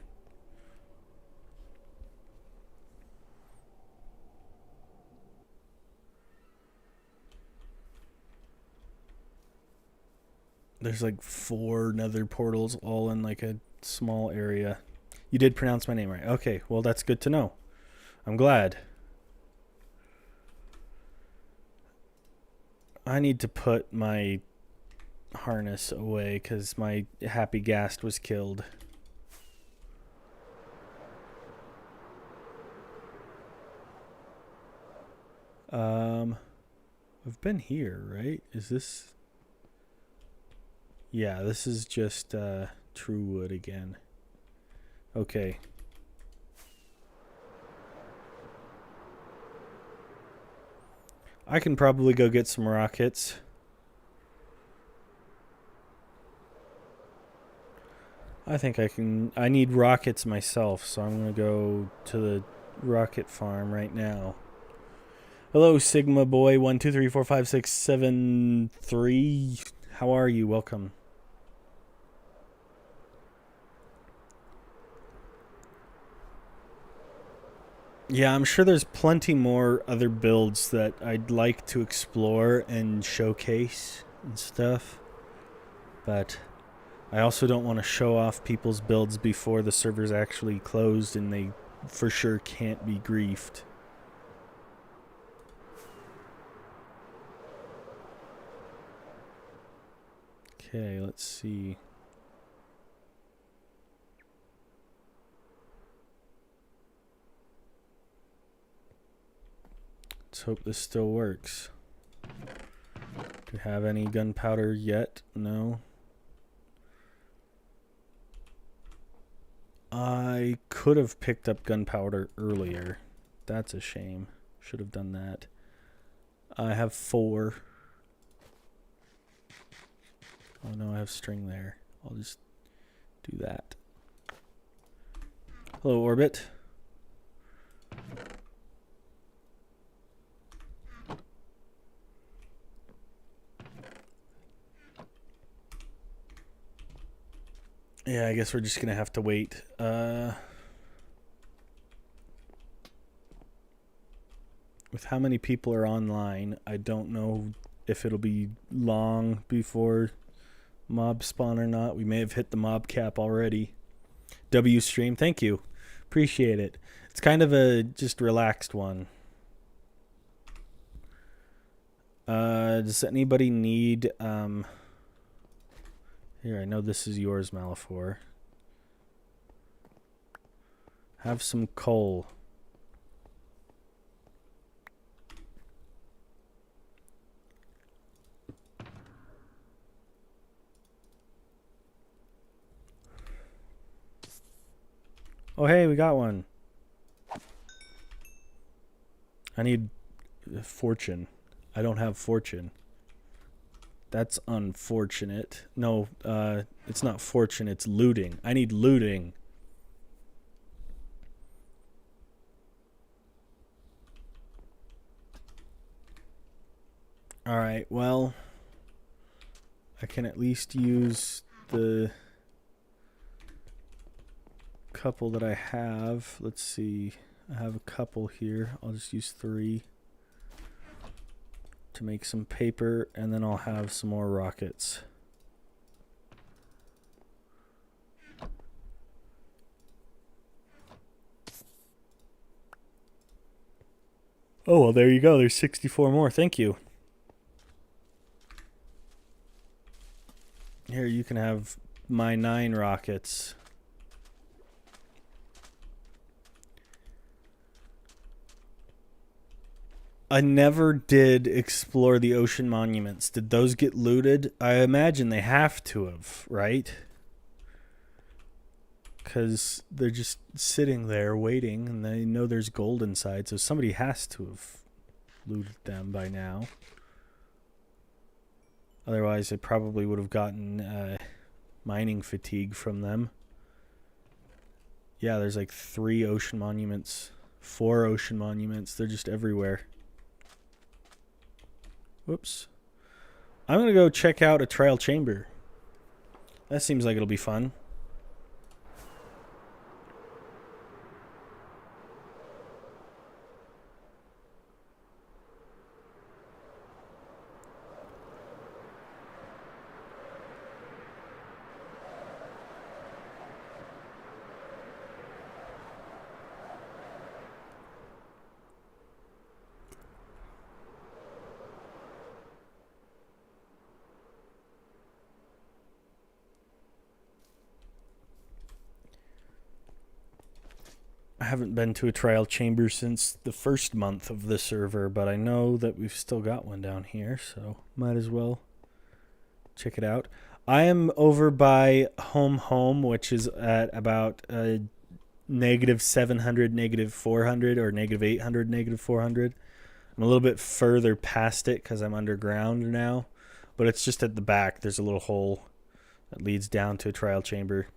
There's like 4 nether portals all in like a small area. You did pronounce my name right. Okay, well that's good to know. I'm glad. I need to put my harness away because my happy ghast was killed. I've been here, right? Is this... Yeah, this is just true wood again. Okay. I can probably go get some rockets. I think I can... I need rockets myself, so I'm going to go to the rocket farm right now. Hello, Sigma Boy 1 2 3 4 5 6 7 3. How are you? Welcome. Yeah, I'm sure there's plenty more other builds that I'd like to explore and showcase and stuff. But I also don't want to show off people's builds before the server's actually closed and they for sure can't be griefed. Okay, let's see. Let's hope this still works. Do you have any gunpowder yet? No. I could have picked up gunpowder earlier. That's a shame. Should have done that. I have 4. Oh no, I have string there. I'll just do that. Hello, Orbit. Yeah, I guess we're just gonna have to wait. With how many people are online, I don't know if it'll be long before mob spawn or not. We may have hit the mob cap already. W stream, thank you. Appreciate it. It's kind of a just relaxed one. Does anybody need here, I know this is yours, Malafor. Have some coal. Oh, hey, we got one. I need fortune. I don't have fortune. That's unfortunate. No, it's not fortune, it's looting. I need looting. Alright, well, I can at least use the couple that I have. Let's see. I have a couple here. I'll just use 3 to make some paper, and then I'll have some more rockets. Oh, well, there you go. There's 64 more. Thank you. Here, you can have my 9 rockets. I never did explore the ocean monuments. Did those get looted? I imagine they have to have, right? Because they're just sitting there waiting, and they know there's gold inside, so somebody has to have looted them by now. Otherwise, I probably would have gotten mining fatigue from them. Yeah, there's like 3 ocean monuments, 4 ocean monuments. They're just everywhere. Whoops. I'm going to go check out a trial chamber. That seems like it'll be fun. I haven't been to a trial chamber since the first month of the server, but I know that we've still got one down here, so might as well check it out. I am over by home, which is at about negative 700, negative 400, or negative 800, negative 400. I'm a little bit further past it because I'm underground now, but it's just at the back. There's a little hole that leads down to a trial chamber.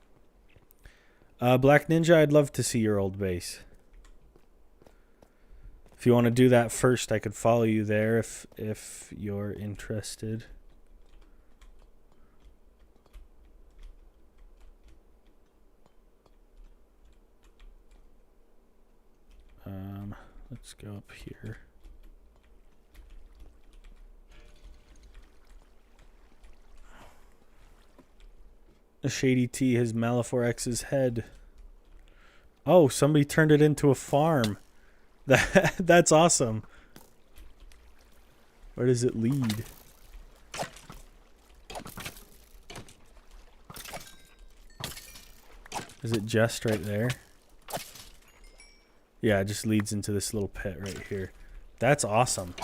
Black Ninja, I'd love to see your old base. If you want to do that first, I could follow you there if you're interested. Let's go up here. A Shady T has Malifor X's head. Oh, somebody turned it into a farm. That's awesome. Where does it lead? Is it just right there? Yeah, it just leads into this little pit right here. That's awesome.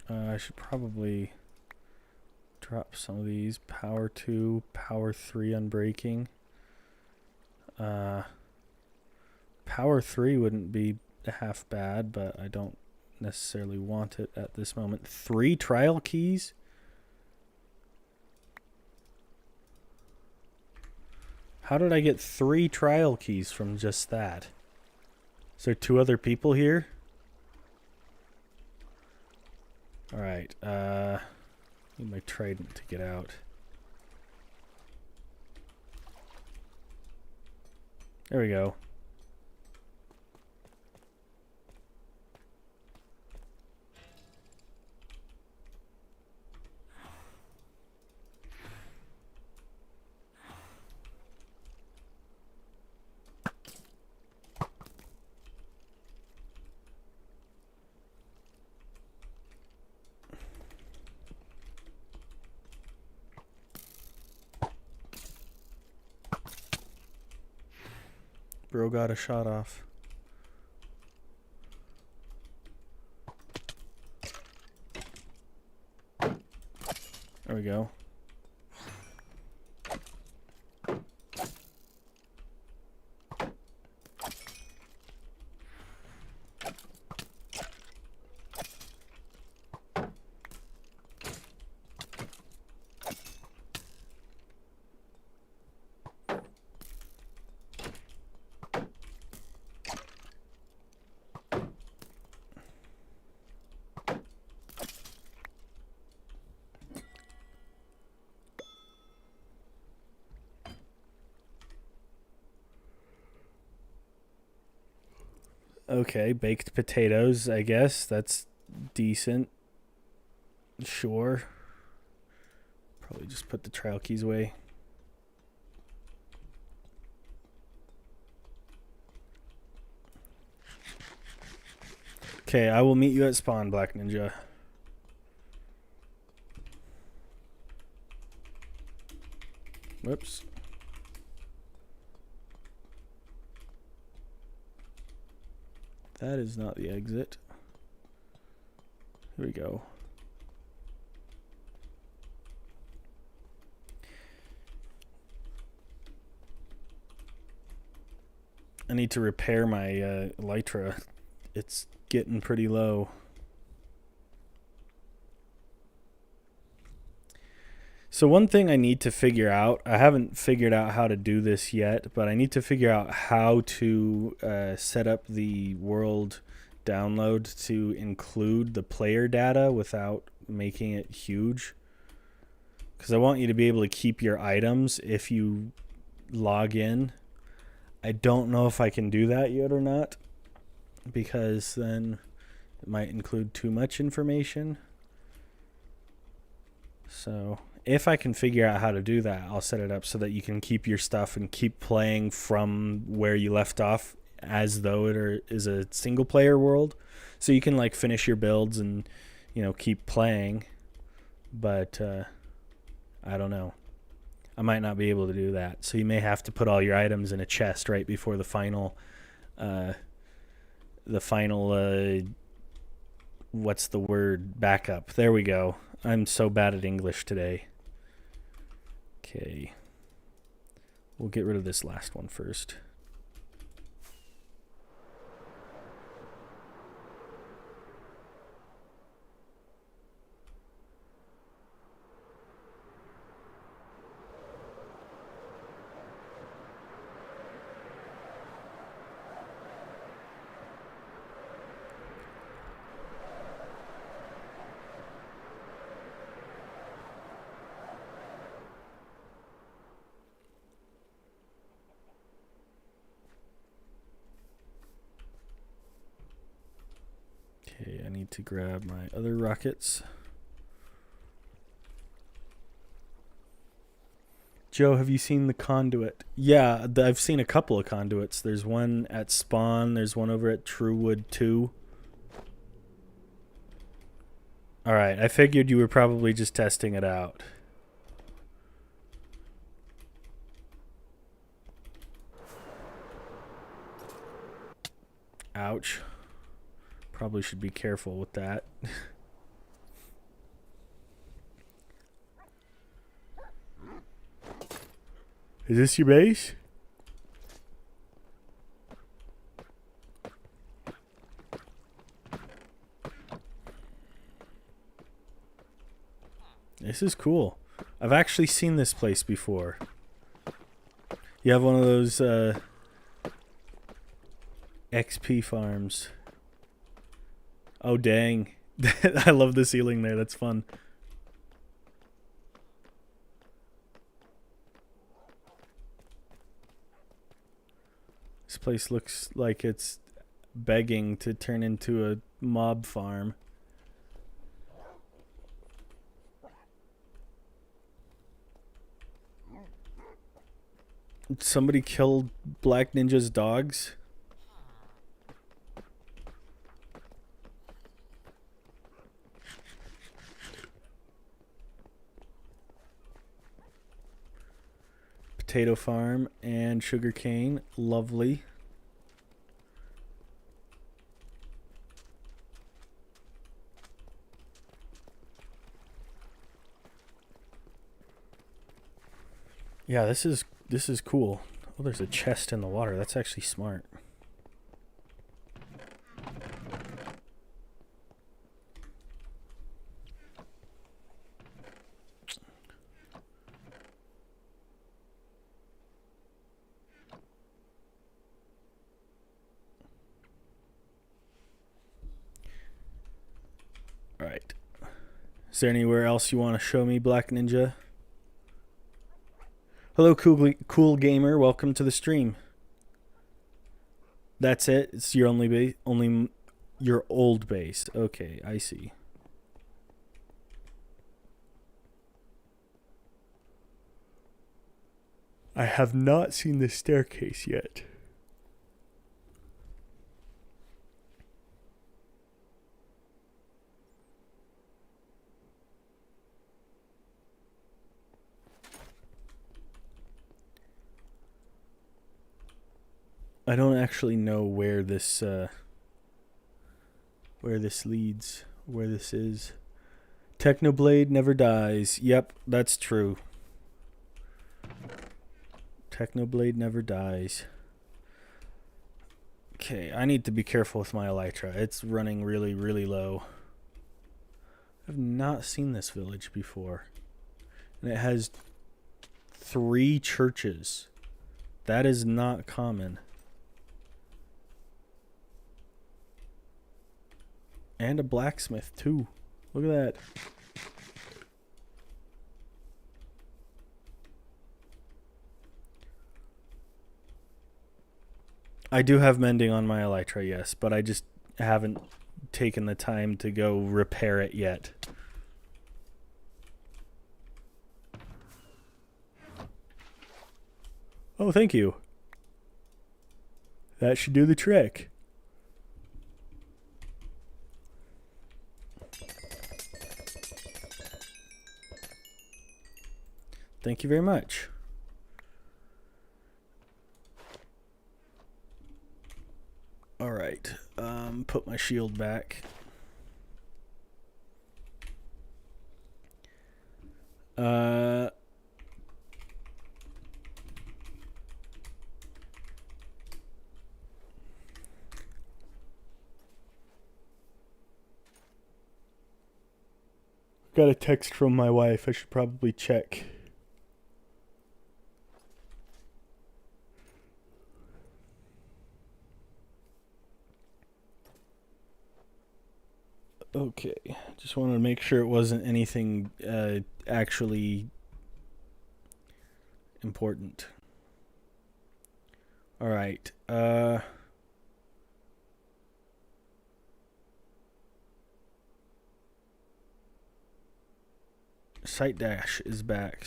I should probably drop some of these. Power 2, Power 3 unbreaking. Power 3 wouldn't be half bad, but I don't necessarily want it at this moment. 3 trial keys? How did I get 3 trial keys from just that? Is there 2 other people here? Alright, need my trident to get out. There we go. Bro got a shot off. There we go. Okay, baked potatoes, I guess. That's decent. Sure. Probably just put the trail keys away. Okay, I will meet you at spawn, Black Ninja. Whoops. That is not the exit. Here we go. I need to repair my elytra. It's getting pretty low. So one thing I need to figure out, I haven't figured out how to do this yet, but I need to figure out how to set up the world download to include the player data without making it huge. Because I want you to be able to keep your items if you log in. I don't know if I can do that yet or not, because then it might include too much information. So if I can figure out how to do that, I'll set it up so that you can keep your stuff and keep playing from where you left off as though it is a single player world. So you can like finish your builds and, you know, keep playing. But I don't know. I might not be able to do that. So you may have to put all your items in a chest right before the final what's the word? Backup. There we go. I'm so bad at English today. Okay. We'll get rid of this last one first. Okay, I need to grab my other rockets. Joe, have you seen the conduit? Yeah, I've seen a couple of conduits. There's one at spawn. There's one over at Truewood 2. Alright, I figured you were probably just testing it out. Ouch. Probably should be careful with that. Is this your base? This is cool. I've actually seen this place before. You have one of those XP farms. Oh, dang. I love the ceiling there. That's fun. This place looks like it's begging to turn into a mob farm. Somebody killed Black Ninja's dogs? Potato farm and sugar cane. Lovely. Yeah, this is cool. Oh, there's a chest in the water. That's actually smart. All right. Is there anywhere else you want to show me, Black Ninja? Hello, cool gamer. Welcome to the stream. That's it. It's your only base, only your old base. Okay, I see. I have not seen the staircase yet. I don't actually know where this leads, where this is. Technoblade never dies. Yep, that's true. Technoblade never dies. Okay, I need to be careful with my elytra. It's running really, really low. I've not seen this village before. And it has 3 churches. That is not common. And a blacksmith, too. Look at that. I do have mending on my elytra, yes, but I just haven't taken the time to go repair it yet. Oh, thank you. That should do the trick. Thank you very much. All right, put my shield back. Got a text from my wife. I should probably check. Okay, just wanted to make sure it wasn't anything actually important. All right. Site dash is back.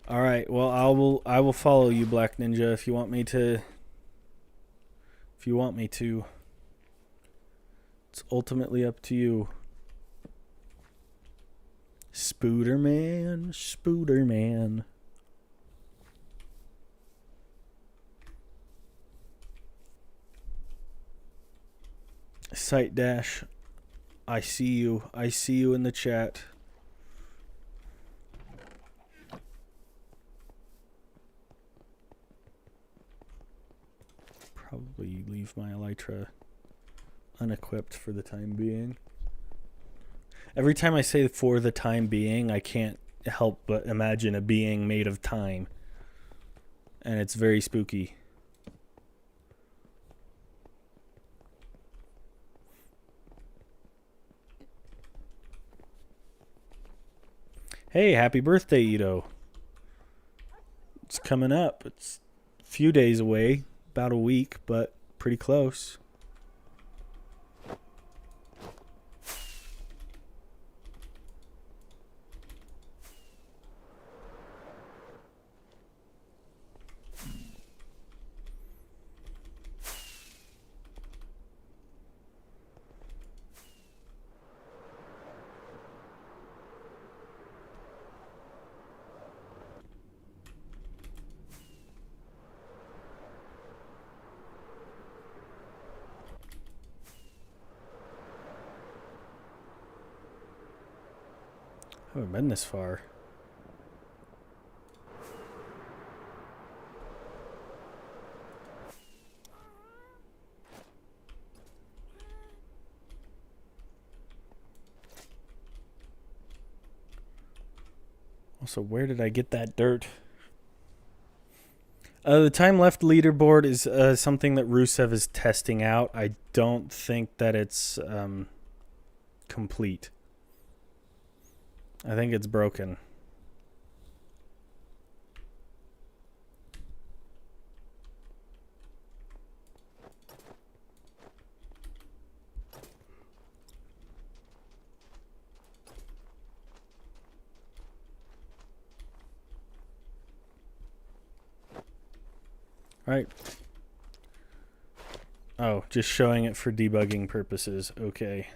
All right. Well, I will follow you, Black Ninja, if you want me to. If you want me to. It's ultimately up to you. Spooderman, Spooderman. Site dash. I see you. I see you in the chat. Probably leave my elytra unequipped for the time being. Every time I say for the time being, I can't help but imagine a being made of time. And it's very spooky. Hey, happy birthday, Ito. It's coming up. It's a few days away. About a week, but pretty close. I haven't been this far. Also, where did I get that dirt? The time left leaderboard is something that Rusev is testing out. I don't think that it's complete. I think it's broken. Right. Oh, just showing it for debugging purposes. Okay.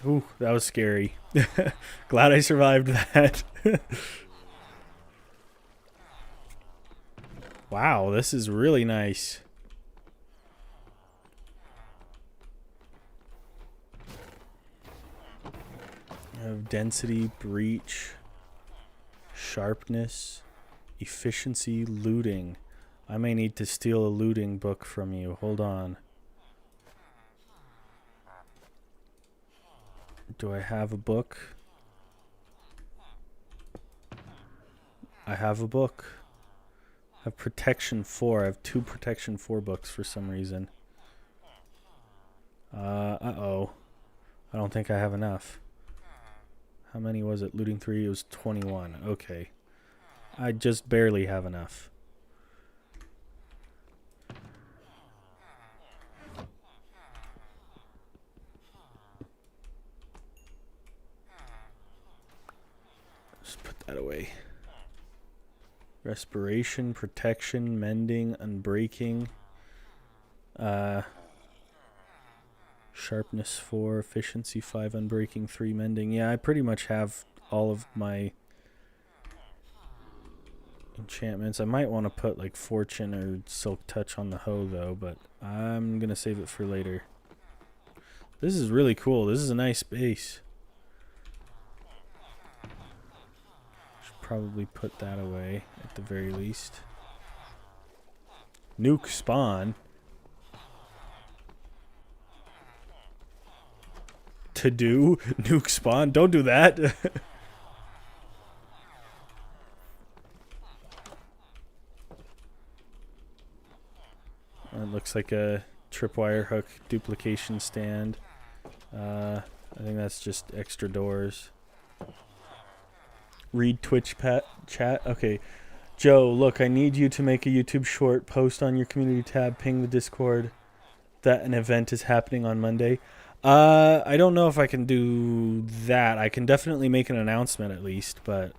Ooh, that was scary. Glad I survived that. Wow, this is really nice. I have density, breach, sharpness, efficiency, looting. I may need to steal a looting book from you. Hold on. Do I have a book? I have a book. I have protection 4. I have 2 protection 4 books for some reason. Uh-oh. I don't think I have enough. How many was it? Looting 3, it was 21. Okay. I just barely have enough. Just put that away. Respiration, protection, mending, unbreaking. Sharpness 4, efficiency 5, unbreaking 3, mending. Yeah, I pretty much have all of my enchantments. I might want to put like fortune or silk touch on the hoe though, but I'm gonna save it for later. This is really cool. This is a nice base. Should probably put that away at the very least. Nuke spawn. To do nuke spawn. Don't do that. It looks like a tripwire hook duplication stand. I think that's just extra doors. Read Twitch chat. Okay. Joe, look, I need you to make a YouTube short, post on your community tab, ping the Discord that an event is happening on Monday. I don't know if I can do that. I can definitely make an announcement at least, but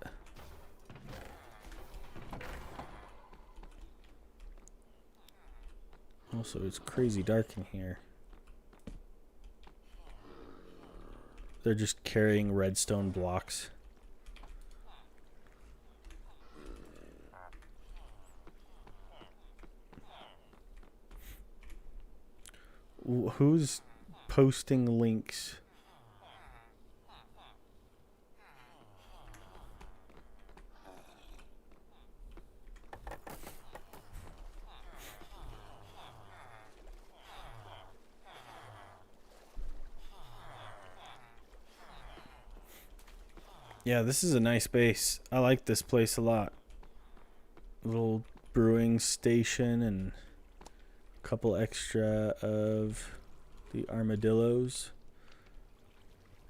also it's crazy dark in here. They're just carrying redstone blocks. Who's posting links? Yeah, this is a nice base. I like this place a lot. Little brewing station and couple extra of the armadillos.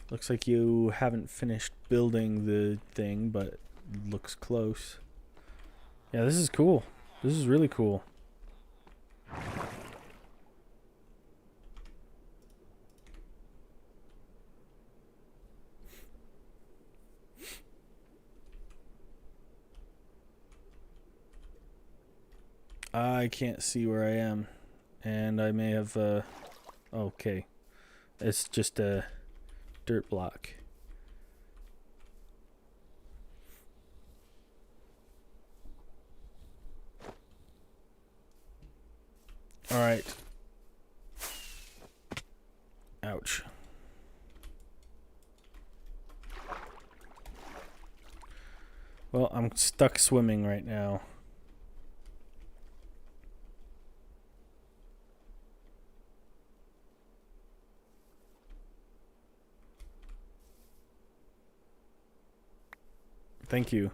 Looks like you haven't finished building the thing, but looks close. Yeah, this is cool. This is really cool. I can't see where I am, and I may have, okay. It's just a dirt block. Alright. Ouch. Well, I'm stuck swimming right now. Thank you.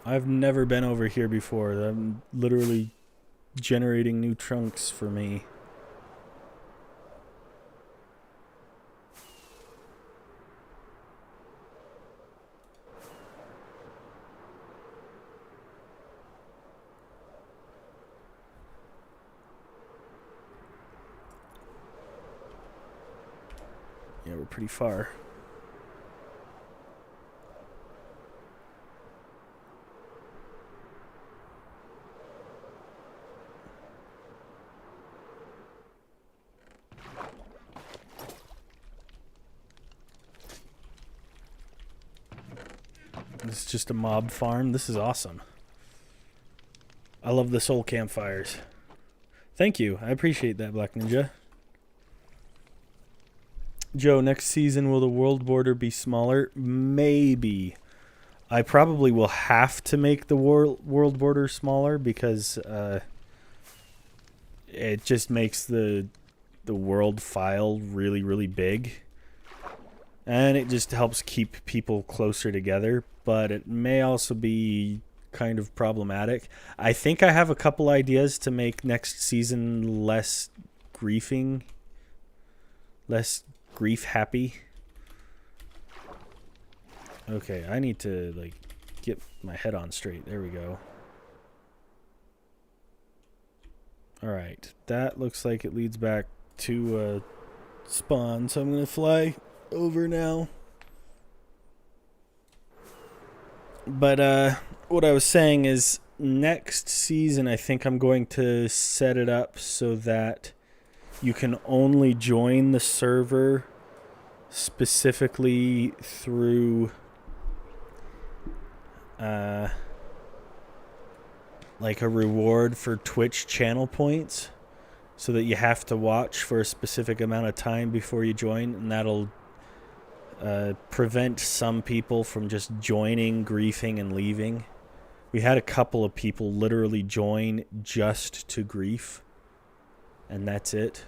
I've never been over here before. I'm literally generating new trunks for me. Yeah, we're pretty far. This is just a mob farm. This is awesome. I love the soul campfires. Thank you. I appreciate that, Black Ninja. Joe, next season will the world border be smaller? Maybe. I probably will have to make the world border smaller because it just makes the world file really, really big. And it just helps keep people closer together, but it may also be kind of problematic. I think I have a couple ideas to make next season less griefing, less grief happy. Okay, I need to like get my head on straight. There we go. Alright, that looks like it leads back to spawn, so I'm gonna fly over now. But what I was saying is next season I think I'm going to set it up so that you can only join the server specifically through like a reward for Twitch channel points, so that you have to watch for a specific amount of time before you join, and that'll prevent some people from just joining, griefing, and leaving. We had a couple of people literally join just to grief, and that's it.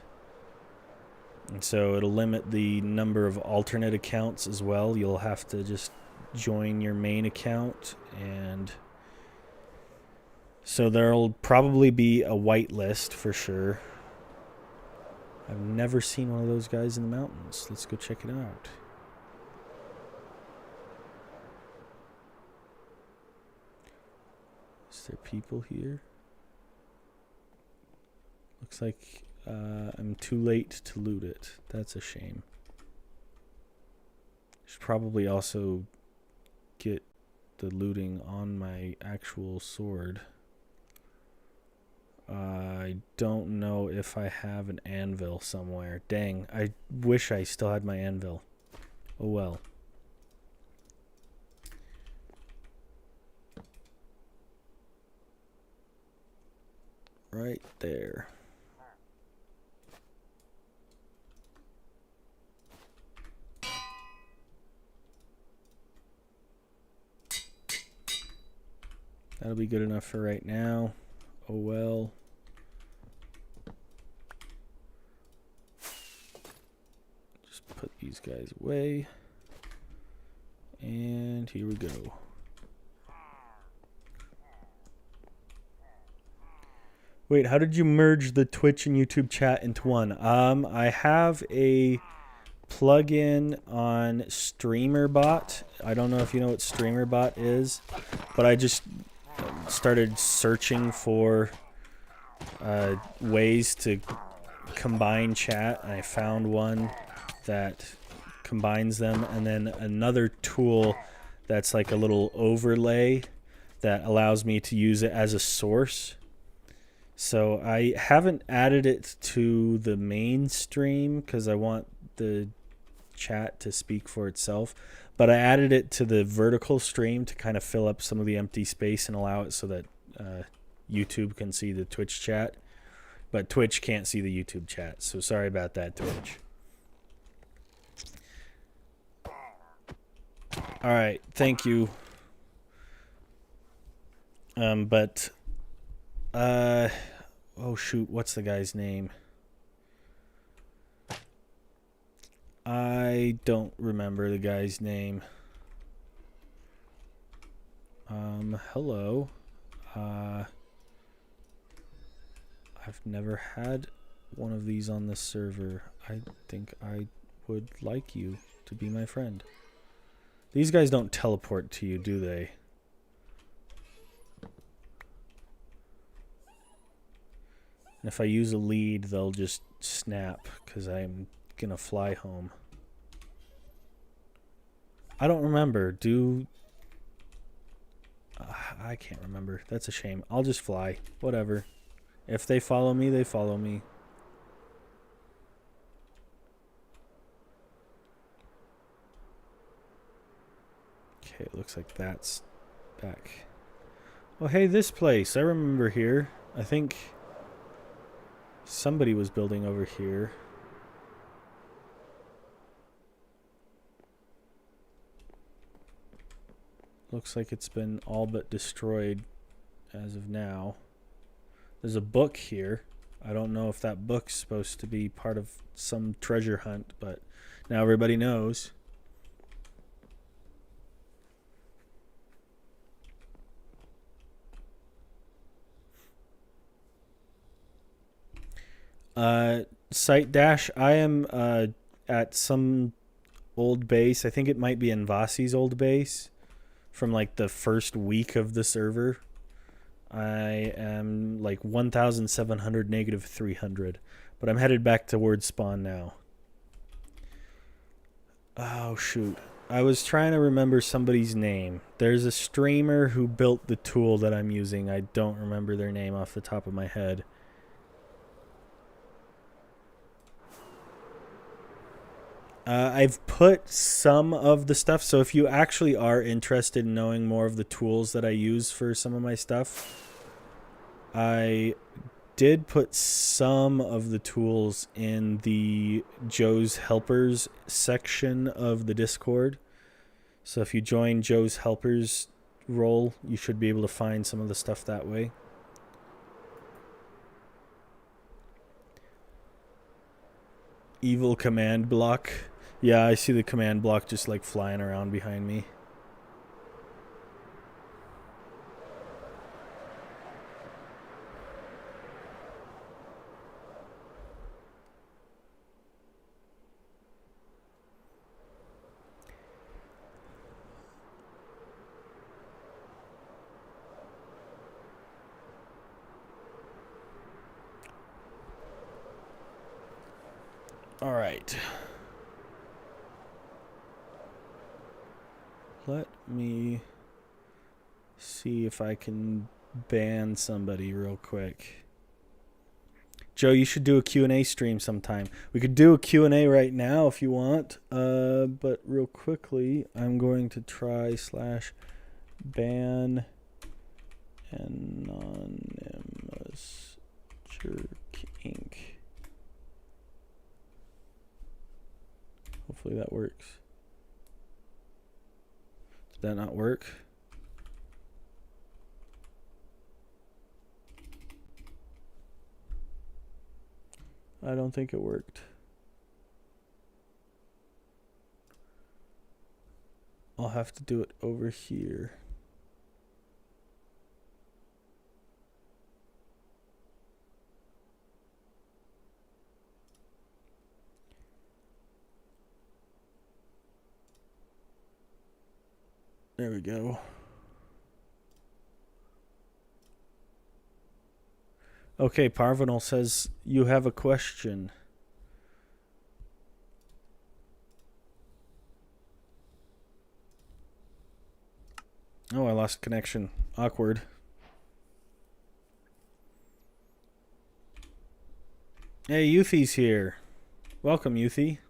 And so it'll limit the number of alternate accounts as well. You'll have to just join your main account, and so there'll probably be a whitelist for sure. I've never seen one of those guys in the mountains. Let's go check it out. Is there people here? Looks like I'm too late to loot it. That's a shame. Should probably also get the looting on my actual sword. I don't know if I have an anvil somewhere. Dang, I wish I still had my anvil. Oh well. Right there. That'll be good enough for right now. Oh well. Just put these guys away. And here we go. Wait, how did you merge the Twitch and YouTube chat into one? I have a plugin on StreamerBot. I don't know if you know what StreamerBot is, but I just started searching for ways to combine chat, and I found one that combines them, and then another tool that's like a little overlay that allows me to use it as a source. So I haven't added it to the main stream because I want the chat to speak for itself, but I added it to the vertical stream to kind of fill up some of the empty space and allow it so that YouTube can see the Twitch chat, but Twitch can't see the YouTube chat. So sorry about that, Twitch. All right, thank you. Oh shoot, what's the guy's name? I don't remember the guy's name. Hello. I've never had one of these on this server. I think I would like you to be my friend. These guys don't teleport to you, do they? And if I use a lead, they'll just snap because I'm gonna fly home. I don't remember. I can't remember. That's a shame. I'll just fly. Whatever. If they follow me, they follow me. Okay, it looks like that's back. Oh, hey, this place. I remember here. I think somebody was building over here. Looks like it's been all but destroyed as of now. There's a book here. I don't know if that book's supposed to be part of some treasure hunt, but now everybody knows. Site Dash, I am at some old base. I think it might be Envasi's old base from like the first week of the server. I am like 1,700 negative 300, but I'm headed back towards spawn now. Oh shoot, I was trying to remember somebody's name. There's a streamer who built the tool that I'm using. I don't remember their name off the top of my head. I've put some of the stuff, so if you actually are interested in knowing more of the tools that I use for some of my stuff, I did put some of the tools in the Joe's Helpers section of the Discord. So if you join Joe's Helpers role, you should be able to find some of the stuff that way. Evil command block. Yeah, I see the command block just like flying around behind me. All right. Let me see if I can ban somebody real quick. Joe, you should do a Q&A stream sometime. We could do a Q&A right now if you want. But real quickly, I'm going to try /ban anonymous jerk inc. Hopefully that works. Did that not work? I don't think it worked. I'll have to do it over here. There we go. Okay, Parvanal says you have a question. Oh, I lost connection. Awkward. Hey, Youthy's here. Welcome, Youthy.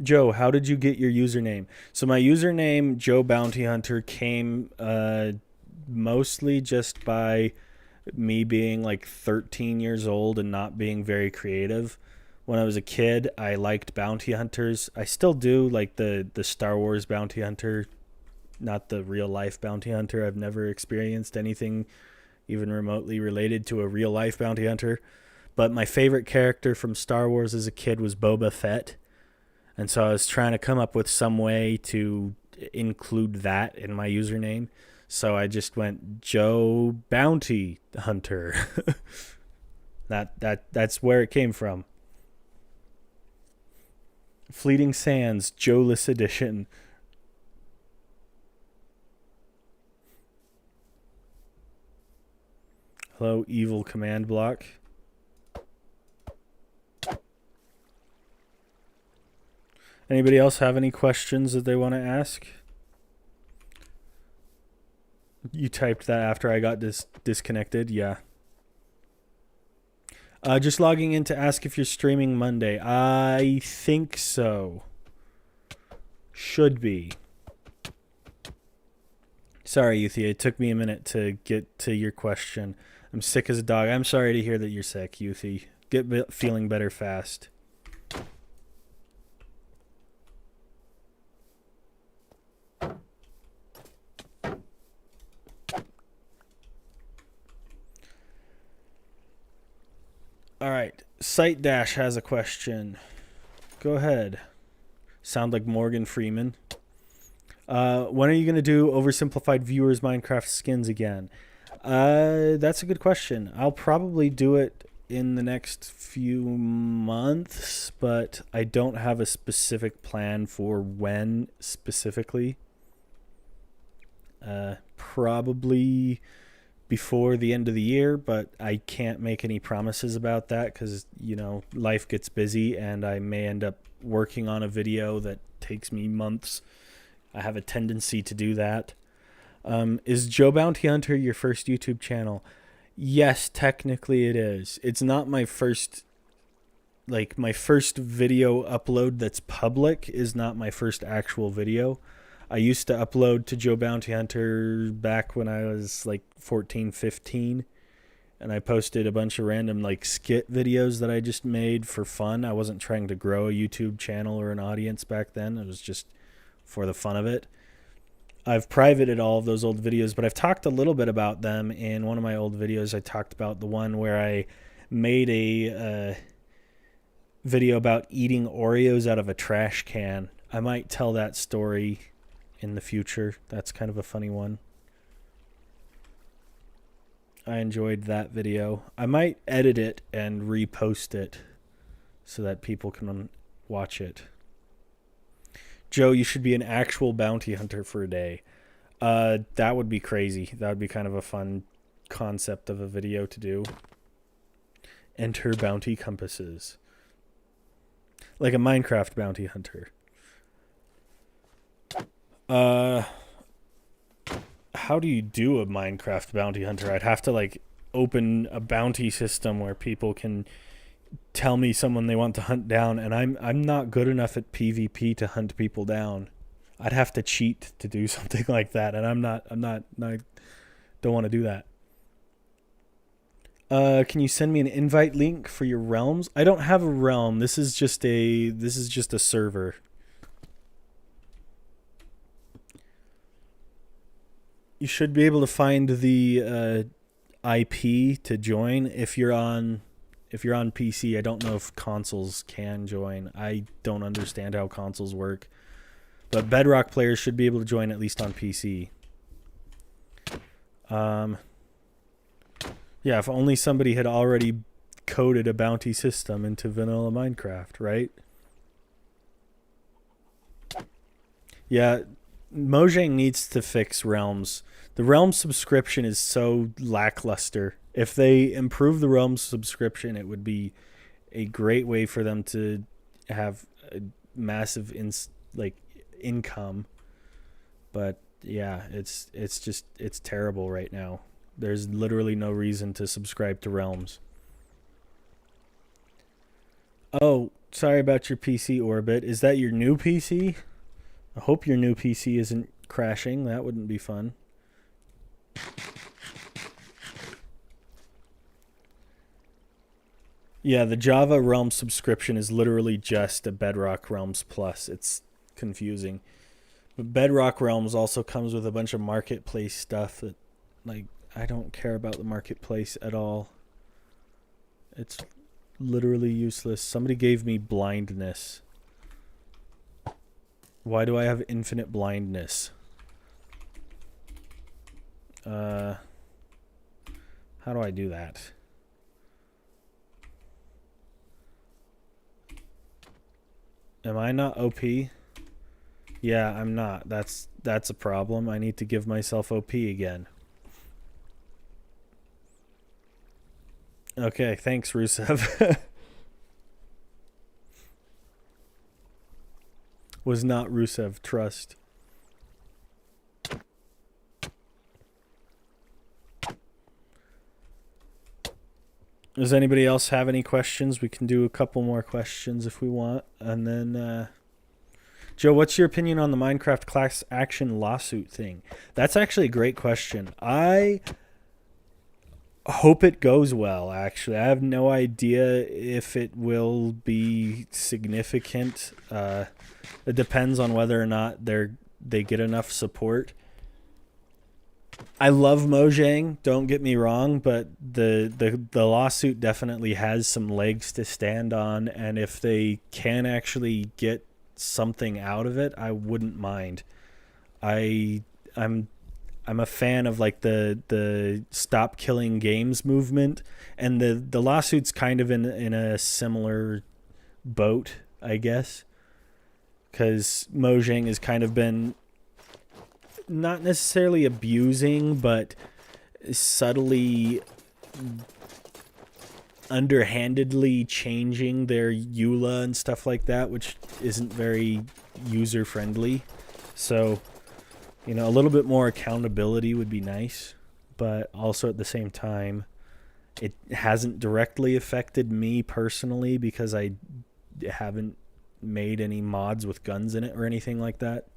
Joe, how did you get your username? So my username, JoeBountyHunter, came mostly just by me being like 13 years old and not being very creative. When I was a kid, I liked bounty hunters. I still do, like the Star Wars bounty hunter, not the real life bounty hunter. I've never experienced anything even remotely related to a real life bounty hunter. But my favorite character from Star Wars as a kid was Boba Fett. And so I was trying to come up with some way to include that in my username. So I just went Joe Bounty Hunter. That's where it came from. Fleeting Sands, Joeless Edition. Hello, evil command block. Anybody else have any questions that they want to ask? You typed that after I got disconnected? Yeah. Just logging in to ask if you're streaming Monday. I think so. Should be. Sorry, Yuthi. It took me a minute to get to your question. I'm sick as a dog. I'm sorry to hear that you're sick, Yuthi. Get feeling better fast. All right, Site Dash has a question. Go ahead. Sound like Morgan Freeman. When are you going to do Oversimplified Viewers Minecraft skins again? That's a good question. I'll probably do it in the next few months, but I don't have a specific plan for when specifically. Probably before the end of the year, but I can't make any promises about that because, you know, life gets busy and I may end up working on a video that takes me months. I have a tendency to do that. Is Joe Bounty Hunter your first YouTube channel? Yes, technically it is. It's not my first, like my first video upload that's public is not my first actual video. I used to upload to Joe Bounty Hunter back when I was like 14, 15. And I posted a bunch of random like skit videos that I just made for fun. I wasn't trying to grow a YouTube channel or an audience back then. It was just for the fun of it. I've privated all of those old videos, but I've talked a little bit about them in one of my old videos. I talked about the one where I made a video about eating Oreos out of a trash can. I might tell that story in the future. That's kind of a funny one. I enjoyed that video. I might edit it and repost it so that people can watch it. Joe, you should be an actual bounty hunter for a day. That would be crazy. That would be kind of a fun concept of a video to do. Enter bounty compasses. Like a Minecraft bounty hunter. How do you do a Minecraft bounty hunter? I'd have to like open a bounty system where people can tell me someone they want to hunt down, and I'm not good enough at PvP to hunt people down. I'd have to cheat to do something like that, and I don't want to do that. Can you send me an invite link for your realms? I don't have a realm. This is just a server. You should be able to find the IP to join if you're on PC. I don't know if consoles can join. I don't understand how consoles work. But Bedrock players should be able to join at least on PC. Yeah, if only somebody had already coded a bounty system into vanilla Minecraft, right? Yeah, Mojang needs to fix Realms. The Realms subscription is so lackluster. If they improve the Realms subscription, it would be a great way for them to have a massive income. But yeah, it's terrible right now. There's literally no reason to subscribe to Realms. Oh, sorry about your PC, Orbit. Is that your new PC? I hope your new PC isn't crashing. That wouldn't be fun. Yeah, the Java Realms subscription is literally just a Bedrock Realms Plus. It's confusing. But Bedrock Realms also comes with a bunch of marketplace stuff that, like, I don't care about the marketplace at all. It's literally useless. Somebody gave me blindness. Why do I have infinite blindness? How do I do that? Am I not OP? Yeah, I'm not. That's a problem. I need to give myself OP again. Okay, thanks, Rusev. Was not Rusev, trust. Does anybody else have any questions? We can do a couple more questions if we want. And then, Joe, what's your opinion on the Minecraft class action lawsuit thing? That's actually a great question. I hope it goes well, actually. I have no idea if it will be significant. It depends on whether or not they get enough support. I love Mojang, don't get me wrong, but the lawsuit definitely has some legs to stand on, and if they can actually get something out of it, I wouldn't mind. I'm a fan of like the stop killing games movement, and the lawsuit's kind of in a similar boat, I guess, because Mojang has kind of been not necessarily abusing, but subtly underhandedly changing their EULA and stuff like that, which isn't very user friendly. So, you know, a little bit more accountability would be nice, but also at the same time, it hasn't directly affected me personally because I haven't made any mods with guns in it or anything like that.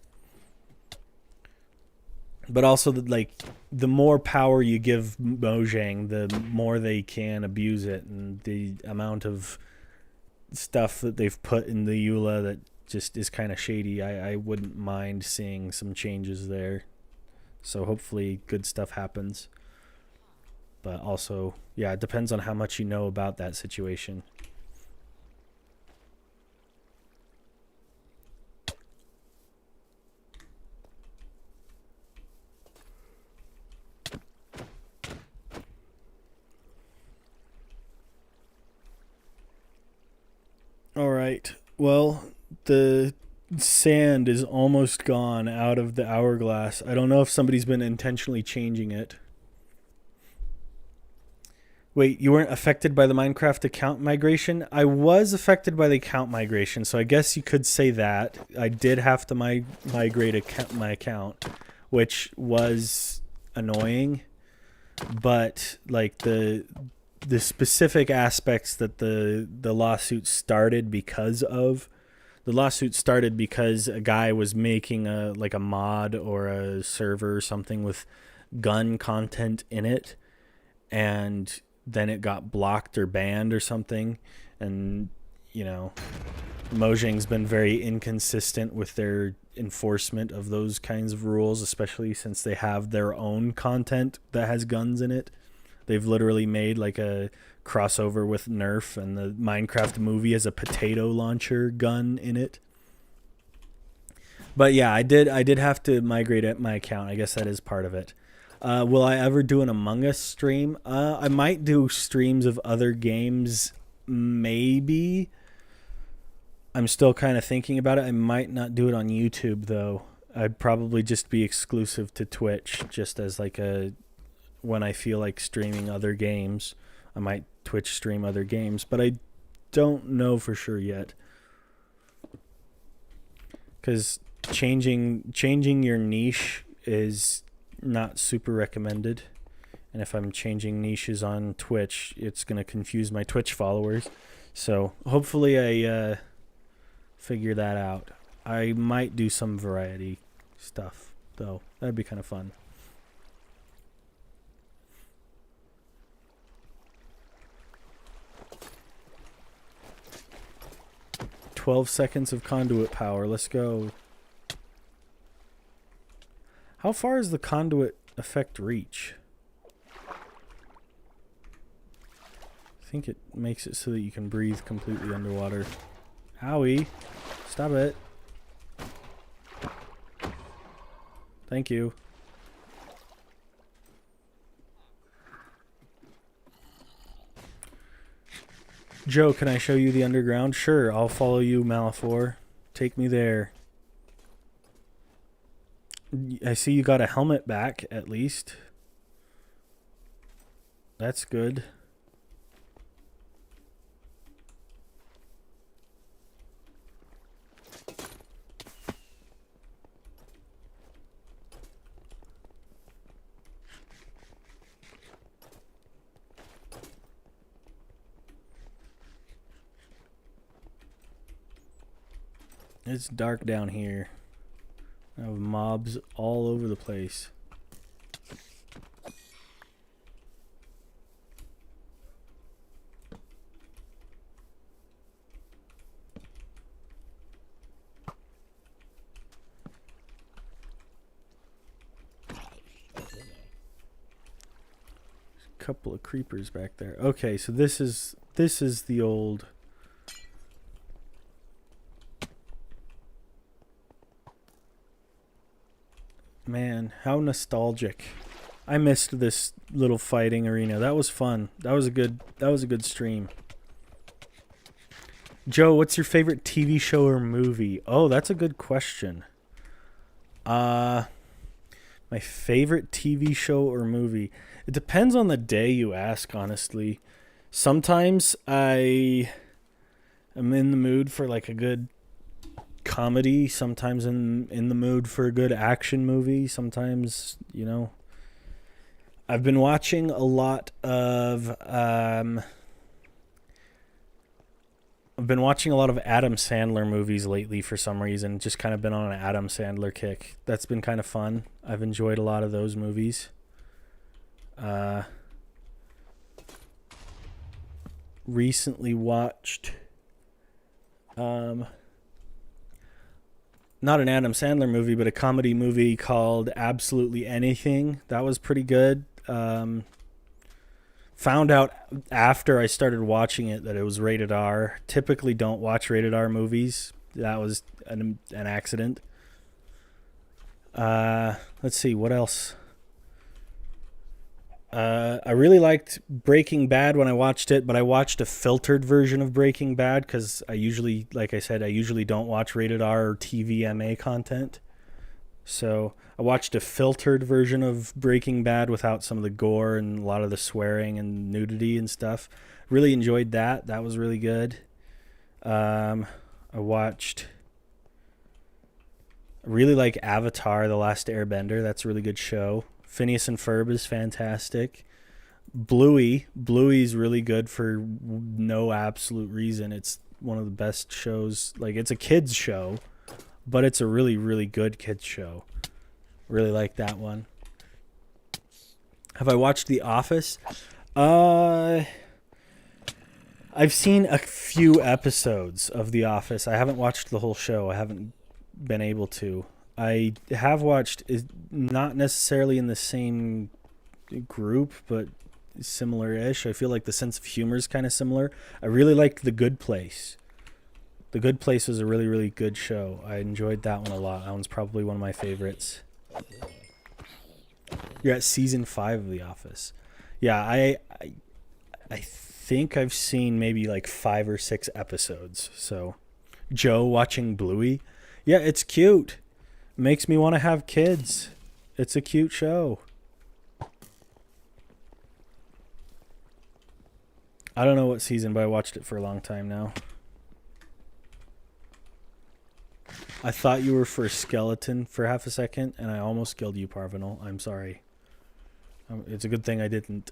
But also, the more power you give Mojang, the more they can abuse it, and the amount of stuff that they've put in the EULA that just is kind of shady. I wouldn't mind seeing some changes there. So hopefully good stuff happens. But also, yeah, it depends on how much you know about that situation. All right. Well, the sand is almost gone out of the hourglass. I don't know if somebody's been intentionally changing it. Wait, you weren't affected by the Minecraft account migration? I was affected by the account migration, so I guess you could say that. I did have to migrate my account, which was annoying. But like the specific aspects that the lawsuit started because of, the lawsuit started because a guy was making a mod or a server or something with gun content in it, and then it got blocked or banned or something, and you know, Mojang's been very inconsistent with their enforcement of those kinds of rules, especially since they have their own content that has guns in it. They've literally made like a crossover with Nerf, and the Minecraft movie has a potato launcher gun in it. But yeah, I did have to migrate my account. I guess that is part of it. Will I ever do an Among Us stream? I might do streams of other games, maybe. I'm still kind of thinking about it. I might not do it on YouTube, though. I'd probably just be exclusive to Twitch, just as like a... when I feel like streaming other games. I might Twitch stream other games, but I don't know for sure yet. Because changing your niche is not super recommended. And if I'm changing niches on Twitch, it's going to confuse my Twitch followers. So hopefully I figure that out. I might do some variety stuff, though. That'd be kind of fun. 12 seconds of conduit power. Let's go. How far does the conduit effect reach? I think it makes it so that you can breathe completely underwater. Owie. Stop it. Thank you. Joe, can I show you the underground? Sure, I'll follow you, Malafor. Take me there. I see you got a helmet back, at least. That's good. It's dark down here. I have mobs all over the place. A couple of creepers back there. Okay, so this is the old... Man, how nostalgic. I missed this little fighting arena. That was fun. That was a good stream. Joe, what's your favorite TV show or movie? Oh, that's a good question. My favorite TV show or movie. It depends on the day you ask, honestly. Sometimes I am in the mood for like a good comedy, sometimes in the mood for a good action movie, sometimes, you know. I've been watching a lot of Adam Sandler movies lately for some reason. Just kind of been on an Adam Sandler kick. That's been kind of fun. I've enjoyed a lot of those movies. Recently watched not an Adam Sandler movie, but a comedy movie called Absolutely Anything. That was pretty good. Found out after I started watching it that it was rated R. Typically don't watch rated R movies. That was an accident. Let's see, what else? I really liked Breaking Bad when I watched it, but I watched a filtered version of Breaking Bad because I usually, like I said, I usually don't watch rated R or TVMA content. So I watched a filtered version of Breaking Bad without some of the gore and a lot of the swearing and nudity and stuff. Really enjoyed that. That was really good. I really like Avatar, The Last Airbender. That's a really good show. Phineas and Ferb is fantastic. Bluey's really good for no absolute reason. It's one of the best shows. Like, it's a kids show, but it's a really, really good kids show. Really like that one. Have I watched The Office? I I've seen a few episodes of The Office. I haven't watched the whole show. I haven't been able to. I have watched, not necessarily in the same group, but similar-ish. I feel like the sense of humor is kind of similar. I really liked The Good Place. The Good Place was a really, really good show. I enjoyed that one a lot. That one's probably one of my favorites. You're at season 5 of The Office. Yeah, I think I've seen maybe like 5 or 6 episodes. So, Joe watching Bluey. Yeah, it's cute. Makes me want to have kids. It's a cute show. I don't know what season, but I watched it for a long time now. I thought you were for Skeleton for half a second, and I almost killed you, Parvinal. I'm sorry. It's a good thing I didn't.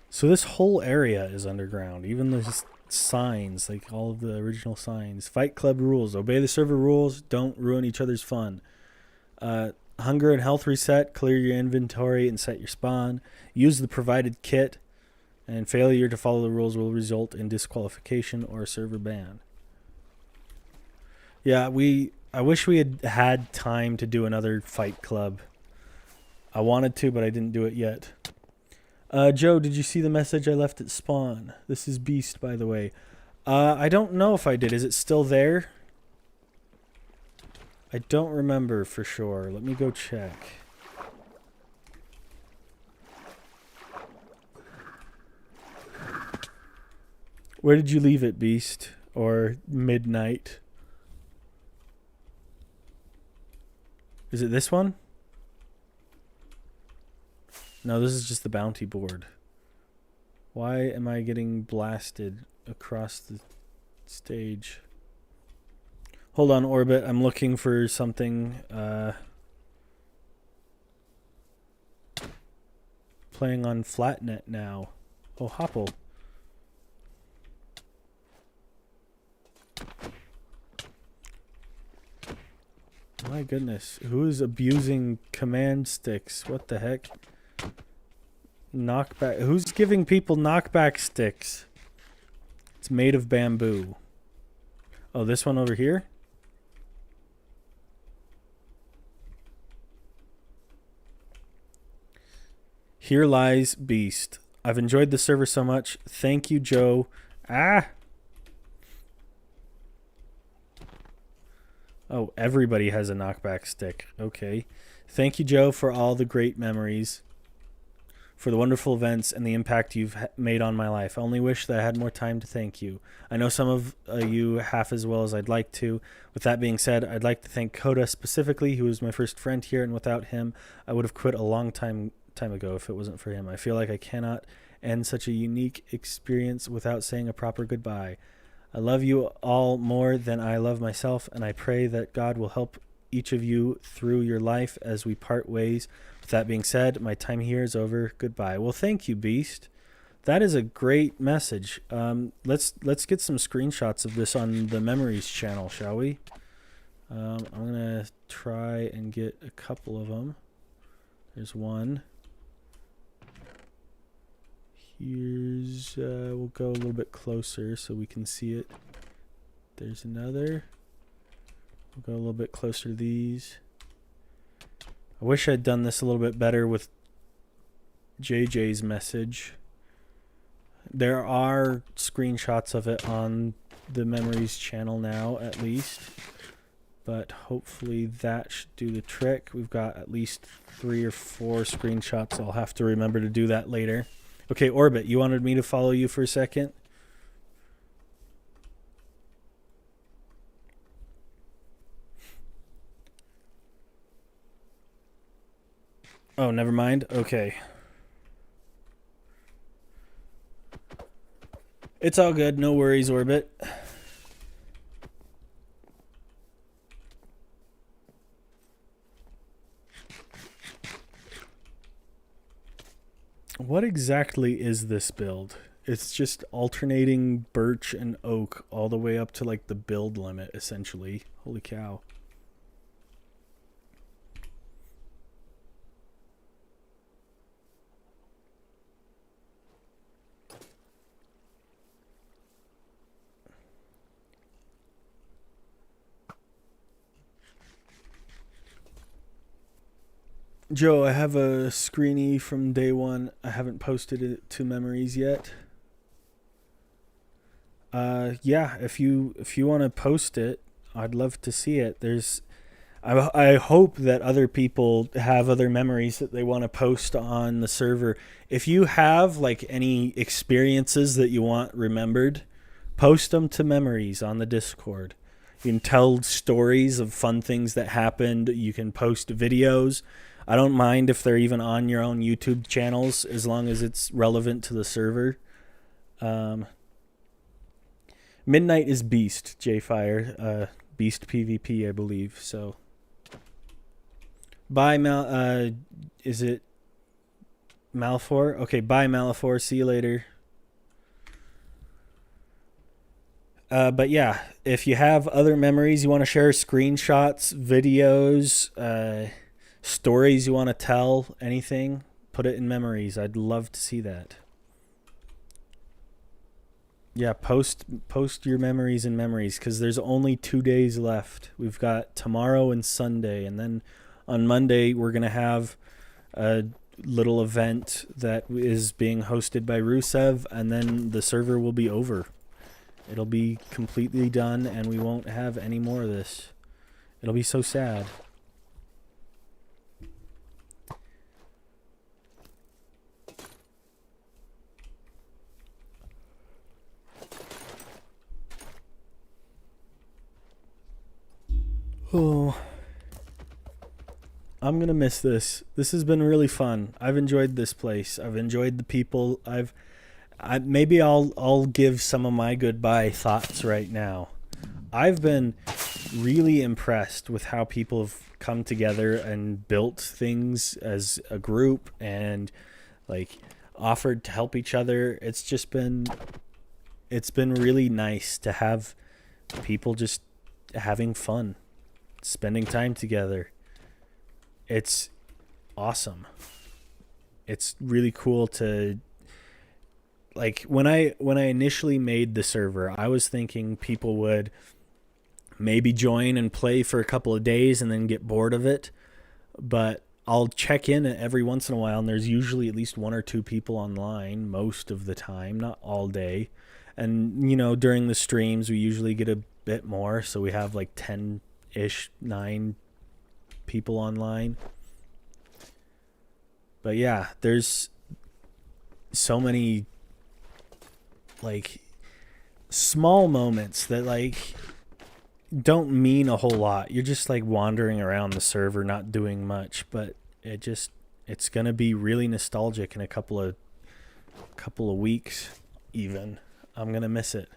So this whole area is underground. Even the signs, like all of the original signs. Fight Club rules. Obey the server rules. Don't ruin each other's fun. Hunger and health reset. Clear your inventory and set your spawn. Use the provided kit. And failure to follow the rules will result in disqualification or a server ban. Yeah, I wish we had time to do another Fight Club. I wanted to, but I didn't do it yet. Joe, did you see the message I left at spawn? This is Beast, by the way. I don't know if I did. Is it still there? I don't remember for sure. Let me go check. Where did you leave it, Beast? Or Midnight? Is it this one? No, this is just the bounty board. Why am I getting blasted across the stage? Hold on, Orbit. I'm looking for something. Playing on Flatnet now. Oh, Hopple. My goodness. Who is abusing command sticks? What the heck? Knockback. Who's giving people knockback sticks? It's made of bamboo. Oh, this one over here? Here lies Beast. I've enjoyed the server so much. Thank you, Joe. Ah! Oh, everybody has a knockback stick. Okay. Thank you, Joe, for all the great memories, for the wonderful events, and the impact you've made on my life. I only wish that I had more time to thank you. I know some of you half as well as I'd like to. With that being said, I'd like to thank Coda specifically, who was my first friend here, and without him, I would have quit a long time ago if it wasn't for him. I feel like I cannot end such a unique experience without saying a proper goodbye. I love you all more than I love myself, and I pray that God will help each of you through your life as we part ways. With that being said, my time here is over. Goodbye. Well, thank you, Beast. That is a great message. Let's get some screenshots of this on the Memories channel, shall we? I'm gonna try and get a couple of them. There's one. Here's we'll go a little bit closer so we can see it. There's another. We'll go a little bit closer to these. I wish I'd done this a little bit better with JJ's message. There are screenshots of it on the Memories channel now, at least. But hopefully that should do the trick. We've got at least 3 or 4 screenshots. I'll have to remember to do that later. Okay, Orbit, you wanted me to follow you for a second? Oh, never mind. Okay. It's all good. No worries, Orbit. What exactly is this build? It's just alternating birch and oak all the way up to like the build limit, essentially. Holy cow. Joe, I have a screenie from day one. I haven't posted it to memories yet. Yeah, if you want to post it, I'd love to see it. I hope that other people have other memories that they want to post on the server. If you have like any experiences that you want remembered, post them to memories on the Discord. You can tell stories of fun things that happened. You can post videos. I don't mind if they're even on your own YouTube channels as long as it's relevant to the server. Um, Midnight is Beast, J-Fire. Beast PvP, I believe. So, bye, is it Malfor? Okay, bye, Malfor. See you later. But yeah, if you have other memories you want to share, screenshots, videos, stories you want to tell, anything, put it in memories. I'd love to see that. Yeah, post your memories in memories because there's only 2 days left. We've got tomorrow and Sunday, and then on Monday we're gonna have a little event that is being hosted by Rusev, and then the server will be over. It'll be completely done, and we won't have any more of this. It'll be so sad. Oh, I'm gonna miss this. This has been really fun. I've enjoyed this place. I've enjoyed the people. Maybe I'll give some of my goodbye thoughts right now. I've been really impressed with how people have come together and built things as a group and like offered to help each other. It's been really nice to have people just having fun, spending time together. It's awesome. It's really cool to like when I initially made the server, I was thinking people would maybe join and play for a couple of days and then get bored of it. But I'll check in every once in a while, and there's usually at least 1 or 2 people online most of the time, not all day. And, you know, during the streams, we usually get a bit more. So we have like 10-ish, 9 people online. But yeah, there's so many like small moments that like don't mean a whole lot. You're just like wandering around the server not doing much, but it's going to be really nostalgic in a couple of weeks even. I'm going to miss it.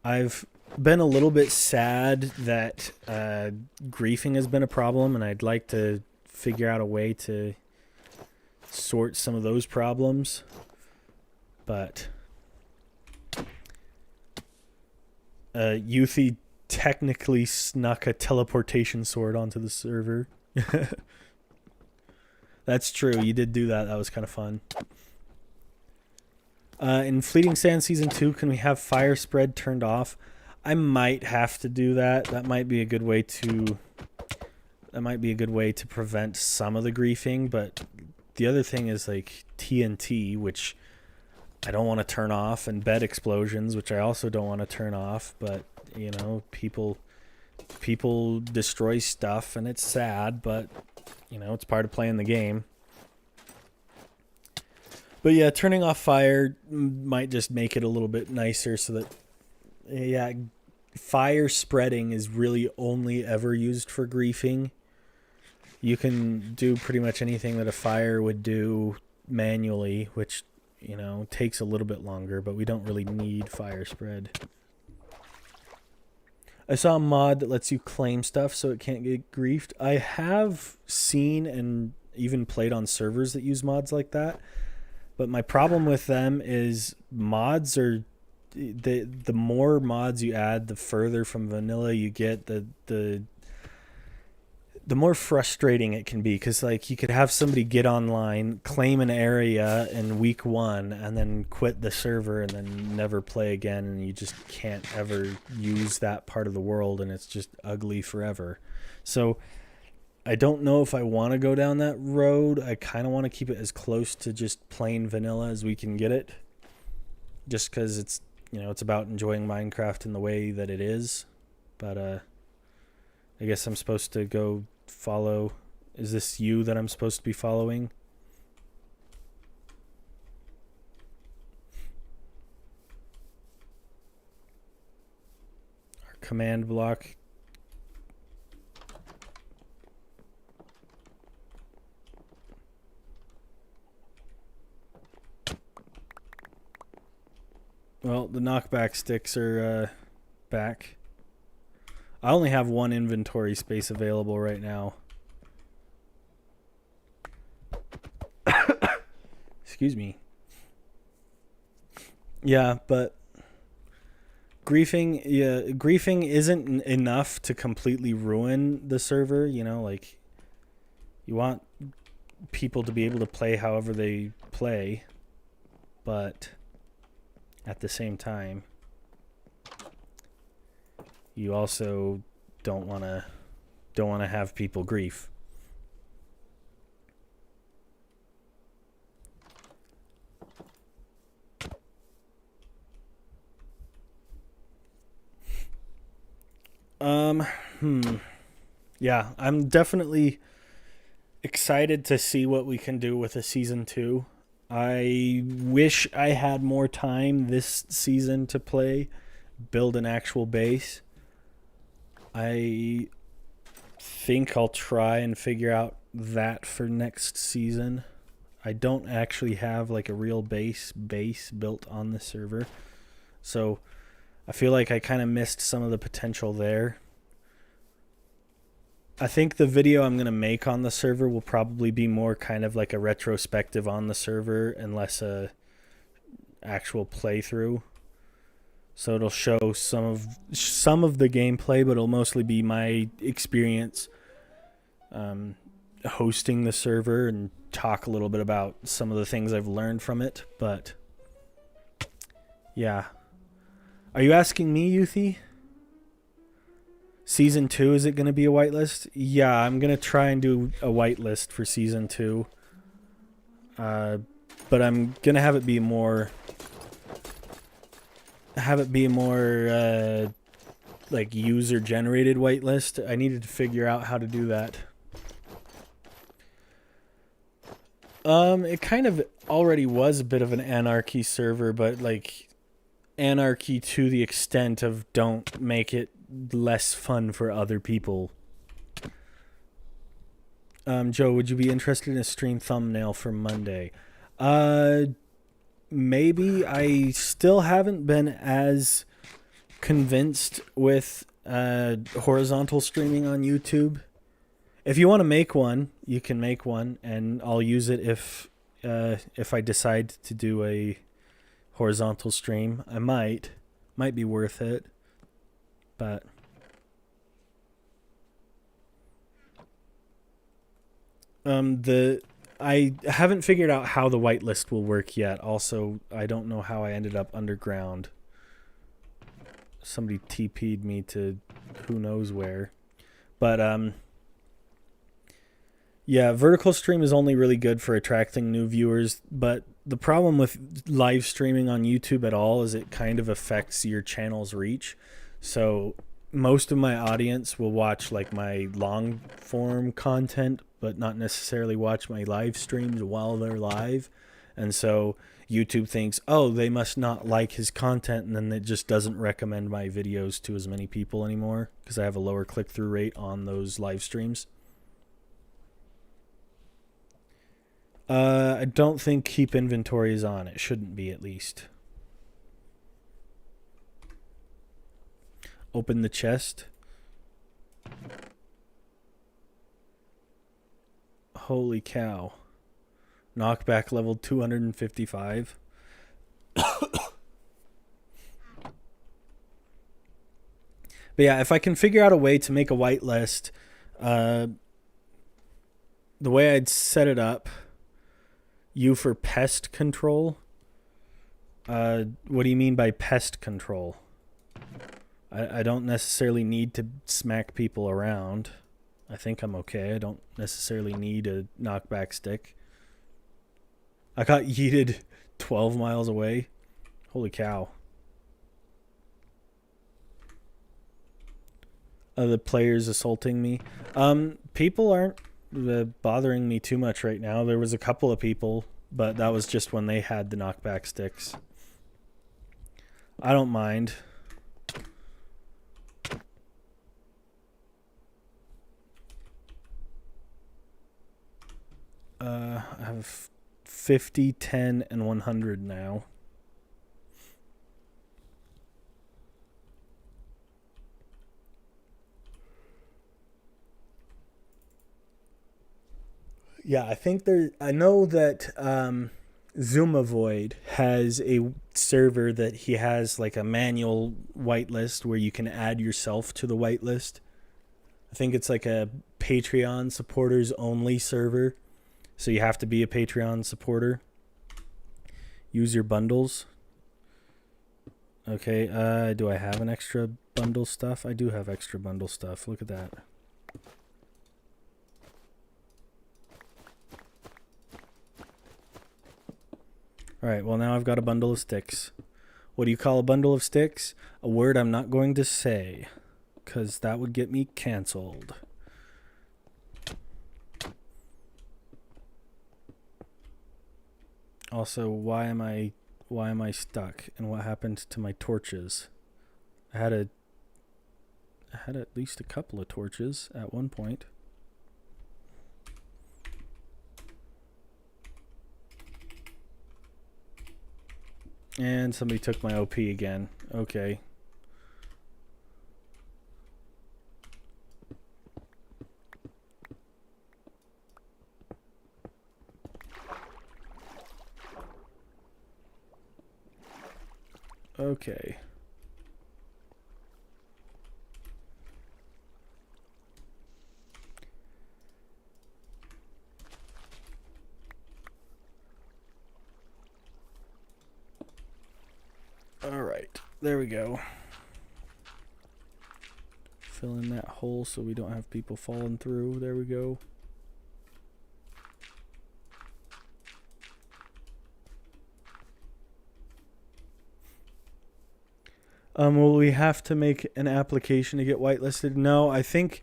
I've been a little bit sad that griefing has been a problem, and I'd like to figure out a way to sort some of those problems. But Youthy technically snuck a teleportation sword onto the server. That's true. You did do that. That was kind of fun. In Fleeting Sands Season 2, can we have fire spread turned off? I might have to do that. That might be a good way to prevent some of the griefing, but the other thing is like TNT, which I don't want to turn off, and bed explosions, which I also don't want to turn off, but you know, people destroy stuff and it's sad, but you know, it's part of playing the game. But yeah, turning off fire might just make it a little bit nicer so that, yeah, fire spreading is really only ever used for griefing. You can do pretty much anything that a fire would do manually, which, you know, takes a little bit longer, but we don't really need fire spread. I saw a mod that lets you claim stuff so it can't get griefed. I have seen and even played on servers that use mods like that. But my problem with them is mods are the more mods you add, the further from vanilla you get, the more frustrating it can be, because like you could have somebody get online, claim an area in week 1, and then quit the server and then never play again, and you just can't ever use that part of the world, and it's just ugly forever. So I don't know if I want to go down that road. I kind of want to keep it as close to just plain vanilla as we can get it. Just because it's, it's about enjoying Minecraft in the way that it is. But I guess I'm supposed to go follow. Is this you that I'm supposed to be following? Our command block. Well, the knockback sticks are back. I only have one inventory space available right now. Excuse me. Yeah, but griefing isn't enough to completely ruin the server, like you want people to be able to play however they play, but at the same time, you also don't want to have people grief. Yeah, I'm definitely excited to see what we can do with a season 2. I wish I had more time this season to build an actual base. I think I'll try and figure out that for next season. I don't actually have like a real base built on the server. So I feel like I kind of missed some of the potential there. I think the video I'm going to make on the server will probably be more kind of like a retrospective on the server and less a actual playthrough. So it'll show some of the gameplay, but it'll mostly be my experience hosting the server and talk a little bit about some of the things I've learned from it. But yeah. Are you asking me, Youthy? Season 2, is it going to be a whitelist? Yeah, I'm going to try and do a whitelist for Season 2. But I'm going to have it be more like user-generated whitelist. I needed to figure out how to do that. It kind of already was a bit of an anarchy server, but like anarchy to the extent of don't make it less fun for other people. Joe, would you be interested in a stream thumbnail for Monday? Maybe. I still haven't been as convinced with horizontal streaming on YouTube. If you want to make one, you can make one, and I'll use it if I decide to do a horizontal stream. I might be worth it. But I haven't figured out how the whitelist will work yet. Also, I don't know how I ended up underground. Somebody TP'd me to who knows where. But yeah, vertical stream is only really good for attracting new viewers, but the problem with live streaming on YouTube at all is it kind of affects your channel's reach. So most of my audience will watch like my long form content, but not necessarily watch my live streams while they're live. And so YouTube thinks, oh, they must not like his content, and then it just doesn't recommend my videos to as many people anymore because I have a lower click-through rate on those live streams. I don't think keep inventory is on. It shouldn't be, at least. Open the chest. Holy cow. Knockback level 255. But yeah, if I can figure out a way to make a whitelist, the way I'd set it up, U for pest control. What do you mean by pest control? I don't necessarily need to smack people around. I think I'm okay. I don't necessarily need a knockback stick. I got yeeted 12 miles away. Holy cow. The players assaulting me. People aren't bothering me too much right now. There was a couple of people, but that was just when they had the knockback sticks. I don't mind. I have 50, 10, and 100 now. Yeah, I think I know that Zumavoid has a server that he has like a manual whitelist where you can add yourself to the whitelist. I think it's like a Patreon supporters only server. So you have to be a Patreon supporter. Use your bundles. Okay, do I have an extra bundle stuff? I do have extra bundle stuff. Look at that. Alright, well now I've got a bundle of sticks. What do you call a bundle of sticks? A word I'm not going to say, because that would get me canceled. Also, why am I stuck? And what happened to my torches? I had at least a couple of torches at one point. And somebody took my OP again. Okay. Okay. All right, there we go. Fill in that hole so we don't have people falling through. There we go. Will we have to make an application to get whitelisted? No, I think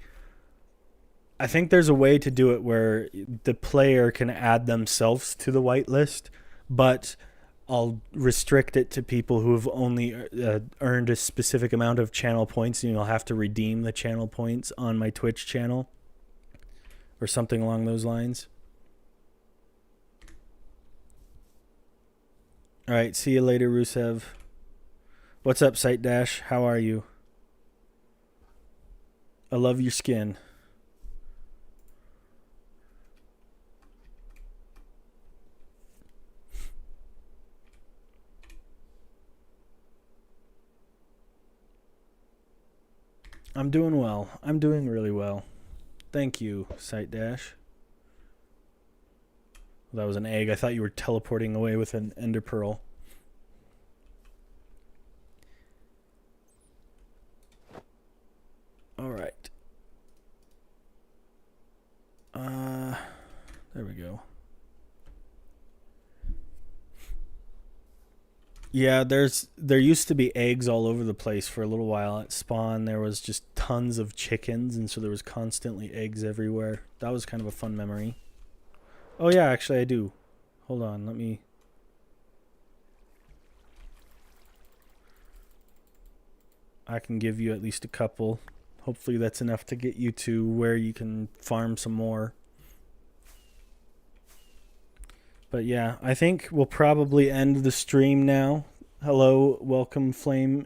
there's a way to do it where the player can add themselves to the whitelist, but I'll restrict it to people who have only earned a specific amount of channel points, and you'll have to redeem the channel points on my Twitch channel or something along those lines. All right, see you later, Rusev. What's up, Sight Dash? How are you? I love your skin. I'm doing well. I'm doing really well. Thank you, Sight Dash. That was an egg. I thought you were teleporting away with an ender pearl. All right. There we go. Yeah, there used to be eggs all over the place for a little while. At spawn, there was just tons of chickens, and so there was constantly eggs everywhere. That was kind of a fun memory. Oh yeah, actually I do. Hold on, let me... I can give you at least a couple. Hopefully that's enough to get you to where you can farm some more. But yeah, I think we'll probably end the stream now. Hello, welcome Flaming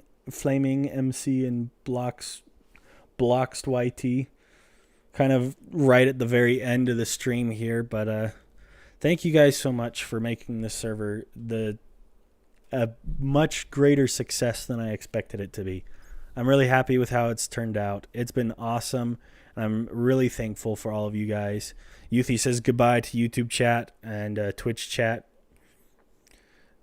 MC and Bloxed YT. Kind of right at the very end of the stream here, but thank you guys so much for making this server a much greater success than I expected it to be. I'm really happy with how it's turned out. It's been awesome. I'm really thankful for all of you guys. Youthy says goodbye to YouTube chat and Twitch chat.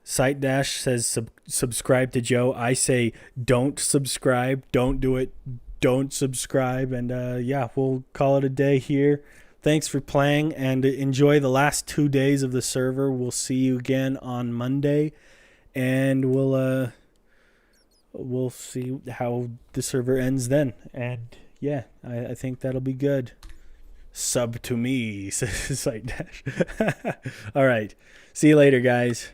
Sight Dash says subscribe to Joe. I say don't subscribe. Don't do it. don't subscribe. And yeah, we'll call it a day here. Thanks for playing, and enjoy the last 2 days of the server. We'll see you again on Monday, and we'll see how the server ends then. And yeah, I think that'll be good. Sub to me, says Site Dash. All right. See you later, guys.